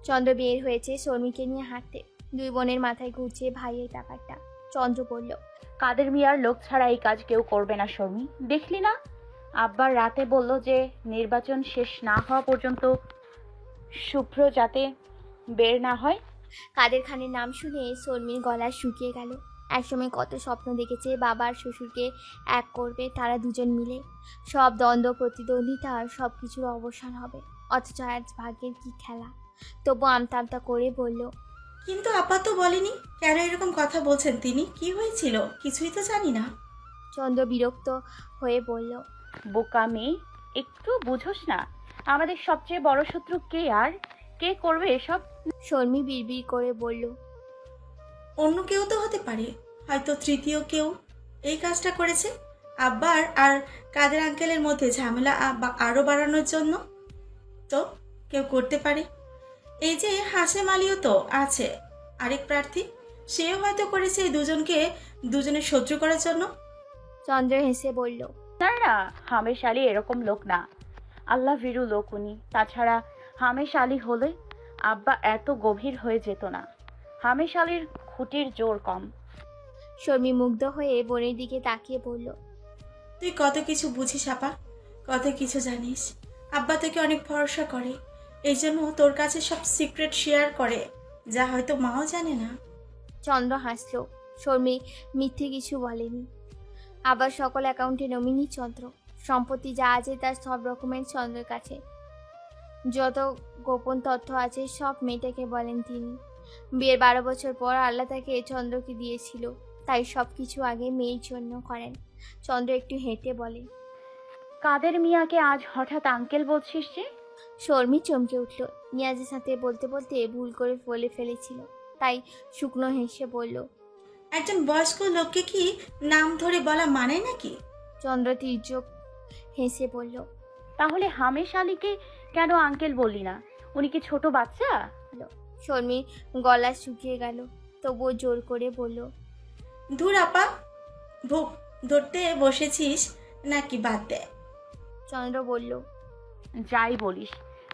চন্দ্র বের হয়েছে শর্মিকে নিয়ে হাঁটতে। 2 বোনের মাথায় ঘুরছে ভাইয়ের ব্যাপারটা। চন্দ্র বলল, কাদের মিয়ার লোক ছাড়া এই কাজ কেউ করবে না শর্মি। দেখলি না আব্বার রাতে বলল যে নির্বাচন শেষ না হওয়া পর্যন্ত শুভ্র যাতে বের না হয়। কাদের খানের নাম শুনে শর্মির গলা শুকিয়ে গেল। একসময় কত স্বপ্ন দেখেছে বাবা আর শ্বশুরকে এক করবে তারা দুজন মিলে, সব দ্বন্দ্ব প্রতিদ্বন্দ্বিতা আর সব কিছুর অবসান হবে। অথচ আজ ভাগ্যের কি খেলা। তবু আমতা আমতা করে বলল, কিন্তু আপা তো বলেনি কেন এরকম কথা বলছেন তিনি, কি হয়েছিল কিছুই তো জানি না। চন্দ্র বিরক্ত হয়ে বলল, বোকা মেয়ে, একটু বুঝোস না আমাদের সবচেয়ে বড় শত্রু কে আর কে করবে এসব? শর্মী বিড়বিড় করে বলল, অন্য কেউ তো হতে পারে, হয়তো তৃতীয় কেউ এই কাজটা করেছে আব্বার আর কাদের আঙ্কেলের মধ্যে ঝামেলা আরো বাড়ানোর জন্য। তো কেউ করতে পারে। এই যে হাসেম আলীও তো আছে আরেক প্রার্থী, সেও হয়তো করেছে এই দুজনের শত্রু করার জন্য। চন্দ্র হেসে বলল, না না, হামেশ আলী এরকম লোক না, আল্লাহ ভীরু লোক উনি। তাছাড়া হামেশ আলী হলে আব্বা এত গভীর হয়ে যেত না। হামেশ আলীর খুঁটির জোর কম। শর্মী মুগ্ধ হয়ে বোনের দিকে তাকিয়ে বলল, তুই কত কিছু বুঝিস আপা, কত কিছু জানিস। আব্বা তোকে অনেক ভরসা করে, এই জন্য তোর কাছে সব সিক্রেট শেয়ার করে, যা হয়তো মাও জানে না। চন্দ্র হাসল। শর্মী মিথ্যে কিছু বলেনি। আবার সকল অ্যাকাউন্টে নমিনি চন্দ্র। সম্পত্তি যা আছে তার সব রকমের চন্দ্রের কাছে। যত গোপন তথ্য আছে সব মেয়েটাকে বলেন তিনি। বিয়ের 12 বছর পর আল্লাহ তাকে চন্দ্রকে দিয়েছিল, তাই সব কিছু আগে মেয়ের জন্য করেন। চন্দ্র একটু হেঁটে বলে, কাদের মিয়াকে আজ হঠাৎ আঙ্কেল বলছিস যে? শর্মী চমকে উঠল। নিয়াজের সাথে বলতে বলতে ভুল করে বলে ফেলেছিল, তাই শুকনো হেসে বলল, একজন বয়স্ক লোককে কি নাম ধরে বলা মানে নাকি? চন্দ্র তির্যক হেসে বলল, তাহলে হামেশ আলীকে কেন আঙ্কেল বললি না? উনি কি ছোট বাচ্চা? শর্মী গলা শুকিয়ে গেল, তবুও জোর করে বলল, ধুর আপা, ভোগ ধরতে বসেছিস নাকি বাদ দে। চন্দ্র বলল, যাই বলিস,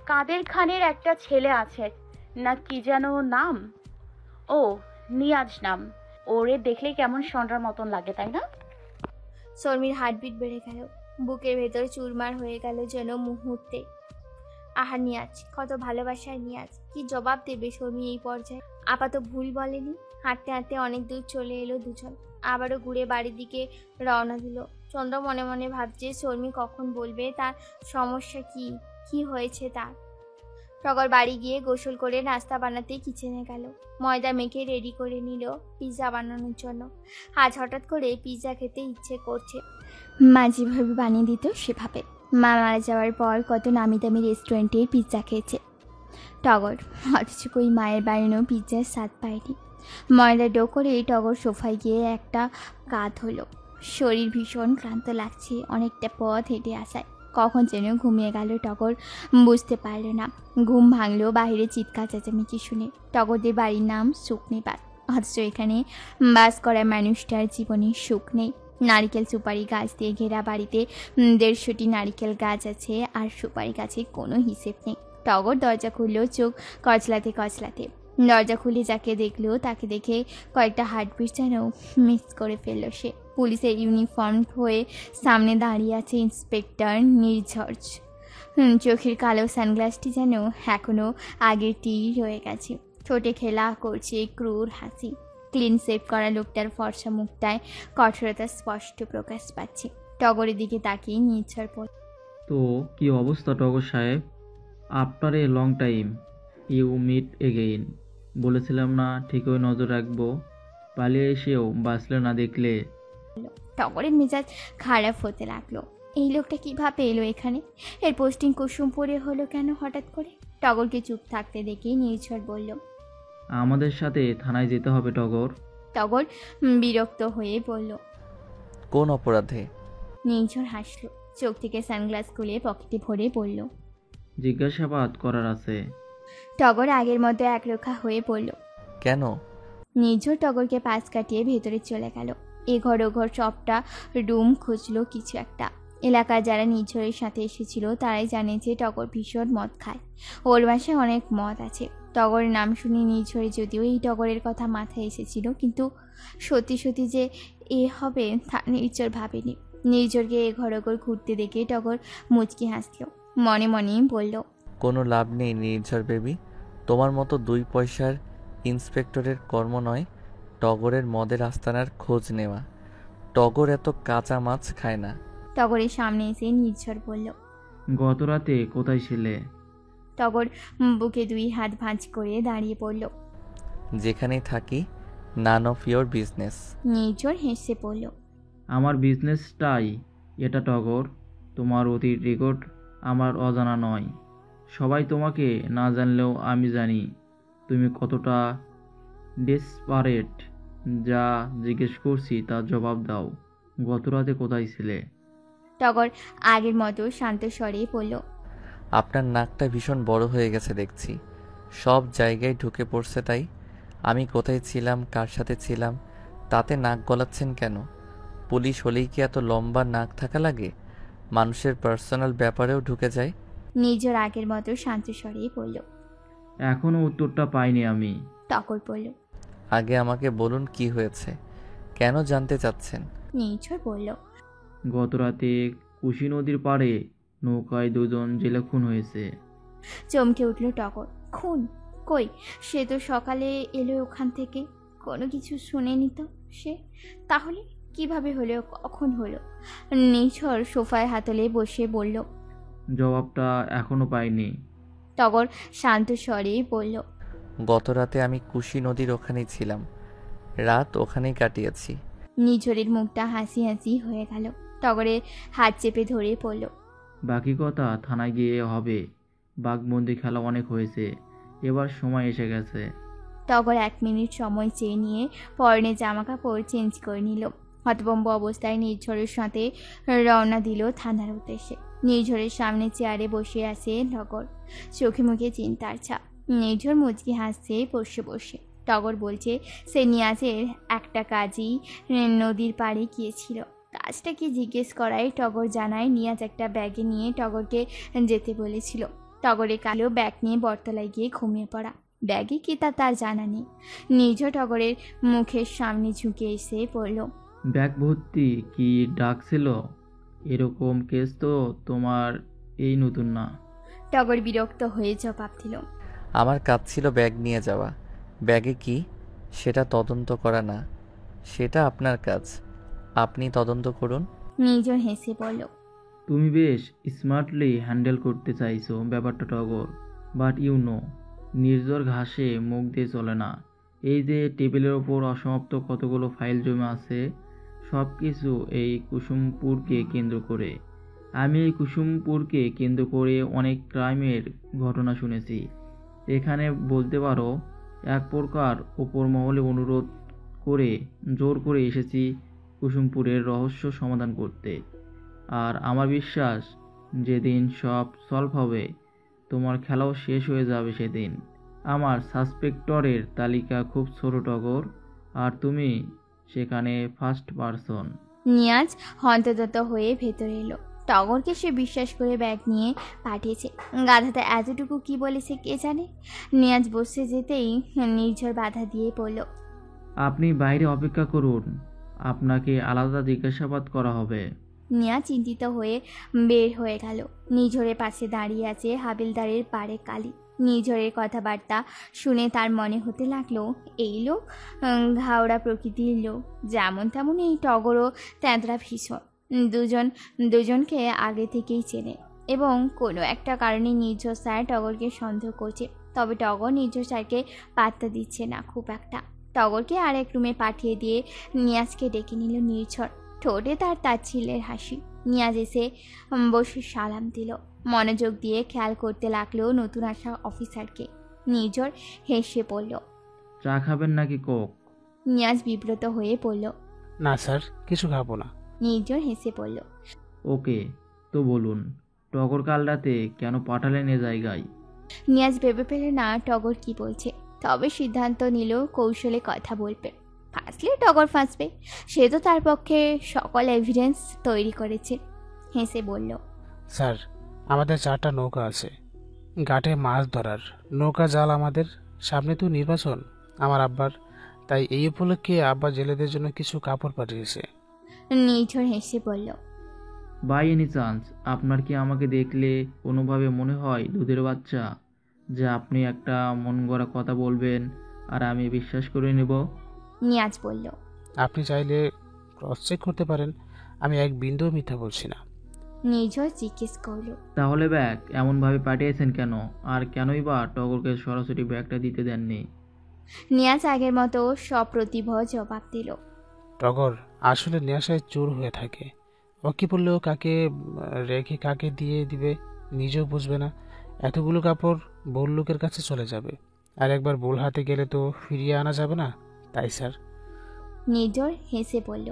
কাদের খানের একটা ছেলে আছে না, কি যেন নাম? ও নিয়াজ নাম। ওরে দেখলেই কেমন সন্ধ্যার মতন লাগে, তাই না? শর্মীর হার্টবিট বেড়ে গেল, বুকের ভেতর চুরমার হয়ে গেল যেন মুহূর্তে। আহা নিয়াজ, কত ভালোবাসার নিয়াজ, কি জবাব দেবে শর্মী এই পর্যায়ে? আপাতত ভুল বলেনি। হাঁটতে হাঁটতে অনেক দূর চলে এলো দুজন, আবারও ঘুরে বাড়ির দিকে রওনা দিল। চন্দ্র মনে মনে ভাবছে শর্মী কখন বলবে তার সমস্যা কি হয়েছে তার। টগর বাড়ি গিয়ে গোসল করে নাস্তা বানাতে কিচেনে গেল। ময়দা মেখে রেডি করে নিল পিৎজা বানানোর জন্য। আজ হঠাৎ করে পিৎজা খেতে ইচ্ছে করছে। মা যেভাবে বানিয়ে দিত সেভাবে। মা মারা যাওয়ার পর কত নামি দামি রেস্টুরেন্টে পিৎজা খেয়েছে টগর, অথচ কই মায়ের বানানো পিৎজার স্বাদ পায়নি। ময়দা ডো করে টগর সোফায় গিয়ে একটা কাত হলো। শরীর ভীষণ ক্লান্ত লাগছে অনেকটা পথ হেঁটে আসায়। কখন যেন ঘুমিয়ে গেল টগর, বুঝতে পারল না। ঘুম ভাঙলো বাইরে চিৎকার চেঁচামেচি শুনে। টগরদের বাড়ির নাম সুখনিপাত, অথচ এখানে বাস করা মানুষটার জীবনে সুখ নেই। নারিকেল সুপারি গাছ দিয়ে ঘেরা বাড়িতে 150টি নারিকেল গাছ আছে, আর সুপারি গাছের কোনো হিসেব নেই। টগর দরজা খুললো চোখ কচলাতে কচলাতে। দরজা খুলে যাকে দেখলো তাকে দেখে কয়েকটা হার্টবিট যেন মিস করে ফেললো সে। পুলিশের ইউনিফর্ম হয়ে সামনে দাঁড়িয়ে আছে ইন্সপেক্টর নির্ঝর। চোখের কালো সানগ্লাসটি যেন এখনও আগেরটি রয়ে গেছে। ঠোঁটে খেলা করছে ক্রূর হাসি। ক্লিন সেভ করা লোকটার ফর্সা মুখটায় কঠোরতা স্পষ্ট প্রকাশ পাচ্ছে। টগরের দিকে তাকিয়ে নির্ঝর পড়ে, তো কি অবস্থা টগর সাহেব? After a long time you meet again. বলেছিলাম না ঠিকই নজর রাখবো, পালিয়ে এসেও বাঁচলে না দেখলে। টগরের মেজাজ খারাপ হতে লাগলো। এই লোকটা কিভাবে এলো এখানে? এর পোস্টিং কুসুমপুরে হলো কেন হঠাৎ করে? টগরকে চুপ থাকতে দেখে নির্ঝর বলল, আমাদের সাথে থানায় যেতে হবে টগর। টগর বিরক্ত হয়ে বলল, কোন অপরাধে? নির্ঝর হাসল, চোখ থেকে সানগ্লাস খুলে পকেটে ভরে বলল, জিজ্ঞাসাবাদ করার আছে। টগর আগের মতো একরোখা হয়ে বলল, কেন? নির্ঝর টগরকে পাশ কাটিয়ে ভেতরে চলে গেল। এ ঘর ও ঘর সবটা রুম খুঁজলো কিছু একটা। এলাকার যারা নির্ঝরের সাথে এসেছিল তারাই জানে যে টগর ভীষণ মদ খায়। ওর বাসায় অনেক মদ আছে। টগরের নাম শুনে নির্ঝরে যদিও এই টগরের কথা মাথায় এসেছিল, কিন্তু সত্যি সত্যি যে এ হবে তা নির্ঝর ভাবেনি। নির্ঝরকে এ ঘর ও ঘর ঘুরতে দেখে টগর মুচকি হাসল, মনে মনে বলল, কোনো লাভ নেই নির্ঝর বেবি, তোমার মতো 2 পয়সার ইন্সপেক্টরের কর্ম নয়। টগরের মদের আস্তানার খোঁজ নেওয়া। টগর এত কাঁচা মাছ খায় না। টগরের সামনে এসে নির্ঝর বলল। গত রাতে কোথায় ছিলে? টগর বুকে 2 হাত ভাঁজ করে দাঁড়িয়ে পড়ল। যেখানেই থাকি, নান অফ ইয়োর বিজনেস। নির্ঝর হেসে পড়ল। আমার বিজনেসটাই এটা টগর। তোমার অতীত রেকর্ড আমার অজানা নয়। সবাই তোমাকে না জানলেও আমি জানি তুমি কতটা ডেসপারেট। যা জিজ্ঞেস করছি তার জবাব দাও। গত রাতে কোথায় ছিলে? টগর আগের মতো শান্ত স্বরে বলল। আপনার নাকটা ভীষণ বড় হয়ে গেছে দেখছি, সব জায়গায় ঢুকে পড়ছে। তাই আমি কোথায় ছিলাম, কার সাথে ছিলাম, তাতে নাক গলাচ্ছেন কেন? পুলিশ হলেই কি এত লম্বা নাক থাকা লাগে? মানুষের পার্সোনাল ব্যাপারেও ঢুকে যায়। নির্ঝর আগের মতো শান্ত স্বরে বলল। এখনো উত্তরটা পাইনি আমি। টগর বলল। আগে আমাকে বলুন কি হয়েছে, কেন জানতে চাচ্ছেন? নির্ঝর বলল। গত রাতে কুশি নদীর পাড়ে নৌকায় 2 জন জেলে খুন হয়েছে। চমকে উঠল টগর। খুন? কই, সে তো সকালে এলো ওখান থেকে, কোনো কিছু শুনেনি তো সে। তাহলে কিভাবে হলো, কখন হলো? নির্ঝর সোফায় হাতলে বসে বলল। জবাবটা এখনো পাইনি। টগর শান্ত স্বরে বলল। গত রাতে আমি কুশি নদীর ওখানেই ছিলাম, রাত ওখানেই কাটিয়েছি। নিঝরের মুখটা হাসি হাসি হয়ে গেল। টগরের হাত চেপে ধরে পড়ল। বাকি কথা থানায় গিয়ে হবে। বাঘবন্দি খেলা অনেক হয়েছে, এবার সময় এসে গেছে। টগর 1 মিনিট সময় চেয়ে নিয়ে পরনে জামা কাপড় চেঞ্জ করে নিল। হতভম্ব অবস্থায় নির্ঝরের সাথে রওনা দিল থানার উদ্দেশ্যে। নির্ঝরের সামনে চেয়ারে বসে আছে টগর, চোখে মুখে চিন্তার ছাপ। নির্ঝর মুচকি হাসছে বসে বসে। টগর বলছে সে নিয়াজের একটা কাজই নদীর পাড়ে গিয়েছিল। কাজটা কি জিজ্ঞেস করায় টগর জানায় নিয়াজ একটা ব্যাগে নিয়ে টগরকে যেতে বলেছিল। টগরের কালো ব্যাগ নিয়ে বটতলায় গিয়ে ঘুমিয়ে পড়া। ব্যাগে কি তা তার জানা নেই। নির্ঝর টগরের মুখের সামনে ঝুঁকে এসে পড়ল। ব্যাগ ভর্তি কি ডাকছিল? এরকম কেস তো তোমার এই নতুন না। টগর বিরক্ত হয়ে জবাব দিল। আমার কাজ ছিল ব্যাগ নিয়ে যাওয়া, ব্যাগে কি সেটা তদন্ত করা না। সেটা আপনার কাজ, আপনি তদন্ত করুন। নির্ঝর হেসে বলল। তুমি বেশ স্মার্টলি হ্যান্ডেল করতে চাইছো ব্যাপারটা টগর, বাট ইউ নো নির্ঝর ঘাসে মুখ দিয়ে চলে না। এই যে টেবিলের ওপর অসমাপ্ত কতগুলো ফাইল জমে আছে, সব কিছু এই কুসুমপুরকে কেন্দ্র করে। আমি এই কুসুমপুরকে কেন্দ্র করে অনেক ক্রাইমের ঘটনা শুনেছি। এখানে বলতে পারো এক প্রকার ওপর মহলে অনুরোধ করে জোর করে এসেছি কুসুমপুরের রহস্য সমাধান করতে। আর আমার বিশ্বাস যেদিন সব সলভ হবে, তোমার খেলাও শেষ হয়ে যাবে সেদিন। আমার সাসপেক্টরের তালিকা খুব ছোট টগর, আর তুমি সেখানে ফার্স্ট পারসন। নিয়াজ হন্তদন্ত হয়ে ভেতরে এলো। টগরকে সে বিশ্বাস করে ব্যাগ নিয়ে পাঠিয়েছে। গাধাটা এতটুকু কি বলেছে কে জানে। নিয়াজ বসে যেতেই নির্ঝর বাধা দিয়ে পড়ল। আপনি বাইরে অপেক্ষা করুন, আপনাকে আলাদা জিজ্ঞাসাবাদ করা হবে। নিয়াজ চিন্তিত হয়ে বের হয়ে গেল। নির্ঝরের পাশে দাঁড়িয়ে আছে হাবিলদারের পাড়ে কালী। নির্ঝরের কথাবার্তা শুনে তার মনে হতে লাগলো এই লোক ঘাওড়া প্রকৃতির লোক। যেমন তেমন এই টগরও তেঁতরা ভীষণ। দুজনকে আগে থেকেই চেনে এবং কোনো একটা কারণে নির্ঝর স্যার টগরকে সন্দেহ করছে। তবে টগর নির্ঝর স্যারকে পাত্তা দিচ্ছে না খুব একটা। টগরকে আরেক রুমে পাঠিয়ে দিয়ে নিয়াজকে ডেকে নিল নির্ঝর। ঠোঁটে তার তাচ্ছিল্যের হাসি। নিয়াজ এসে বসে সালাম দিল। মনোযোগ দিয়ে খেয়াল করতে লাগলো নতুন আসা অফিসারকে। নির্ঝর হেসে পড়ল। চা খাবেন নাকি কোক? নিয়াজ বিব্রত হয়ে পড়ল। না স্যার, কিছু খাবো না। নির্ঝর হেসে পড়ল। ওকে, তো বলুন টগর কাল রাতে কেন পাঠালেন এ জায়গায়? নিয়াজ ভেবে পেল না টগর কি বলছে, তবে সিদ্ধান্ত নিল কৌশলে কথা বলবে। ফাঁসলে টগর ফাঁসবে, সে তো তার পক্ষে সকল এভিডেন্স তৈরি করেছে। হেসে বলল, স্যার আমাদের 4টা নৌকা আছে ঘাটে মাছ ধরার। নৌকা জাল আমাদের, সামনে তো নির্বাচন আমার আব্বার, তাই এই উপলক্ষে আব্বা জেলেদের জন্য কিছু কাপড় পাঠিয়েছে। নির্ঝর হেসে বলল, বাই এনি চান্স আপনার কি আমাকে দেখলে কোনোভাবে মনে হয় দুধের বাচ্চা, যে আপনি একটা মন গড়া কথা বলবেন আর আমি বিশ্বাস করে নেব? নিয়াজ বলল, আপনি চাইলে ক্রস চেক করতে পারেন, আমি এক বিন্দুও মিথ্যা বলছি না। নির্ঝর জিজ্ঞেস করলো, তাহলে ব্যাগ এমনভাবে পাঠিয়েছেন কেন? আর কেনই বা টগরকে সরাসরি ব্যাগটা দিতে দেননি? নিয়াজ আগের মতো সপ্রতিভ জবাব দিল, টগর আসলে নেশায় চোর হয়ে থাকে। ও কি বললেও কাকে রেখে কাকে দিয়ে দিবে নিজেও বুঝবে না। এতগুলো কাপড় বোল লোকের কাছে চলে যাবে, আর একবার বোল হাতে গেলে তো ফিরিয়ে আনা যাবে না, তাই স্যার। নির্ঝর হেসে বলল,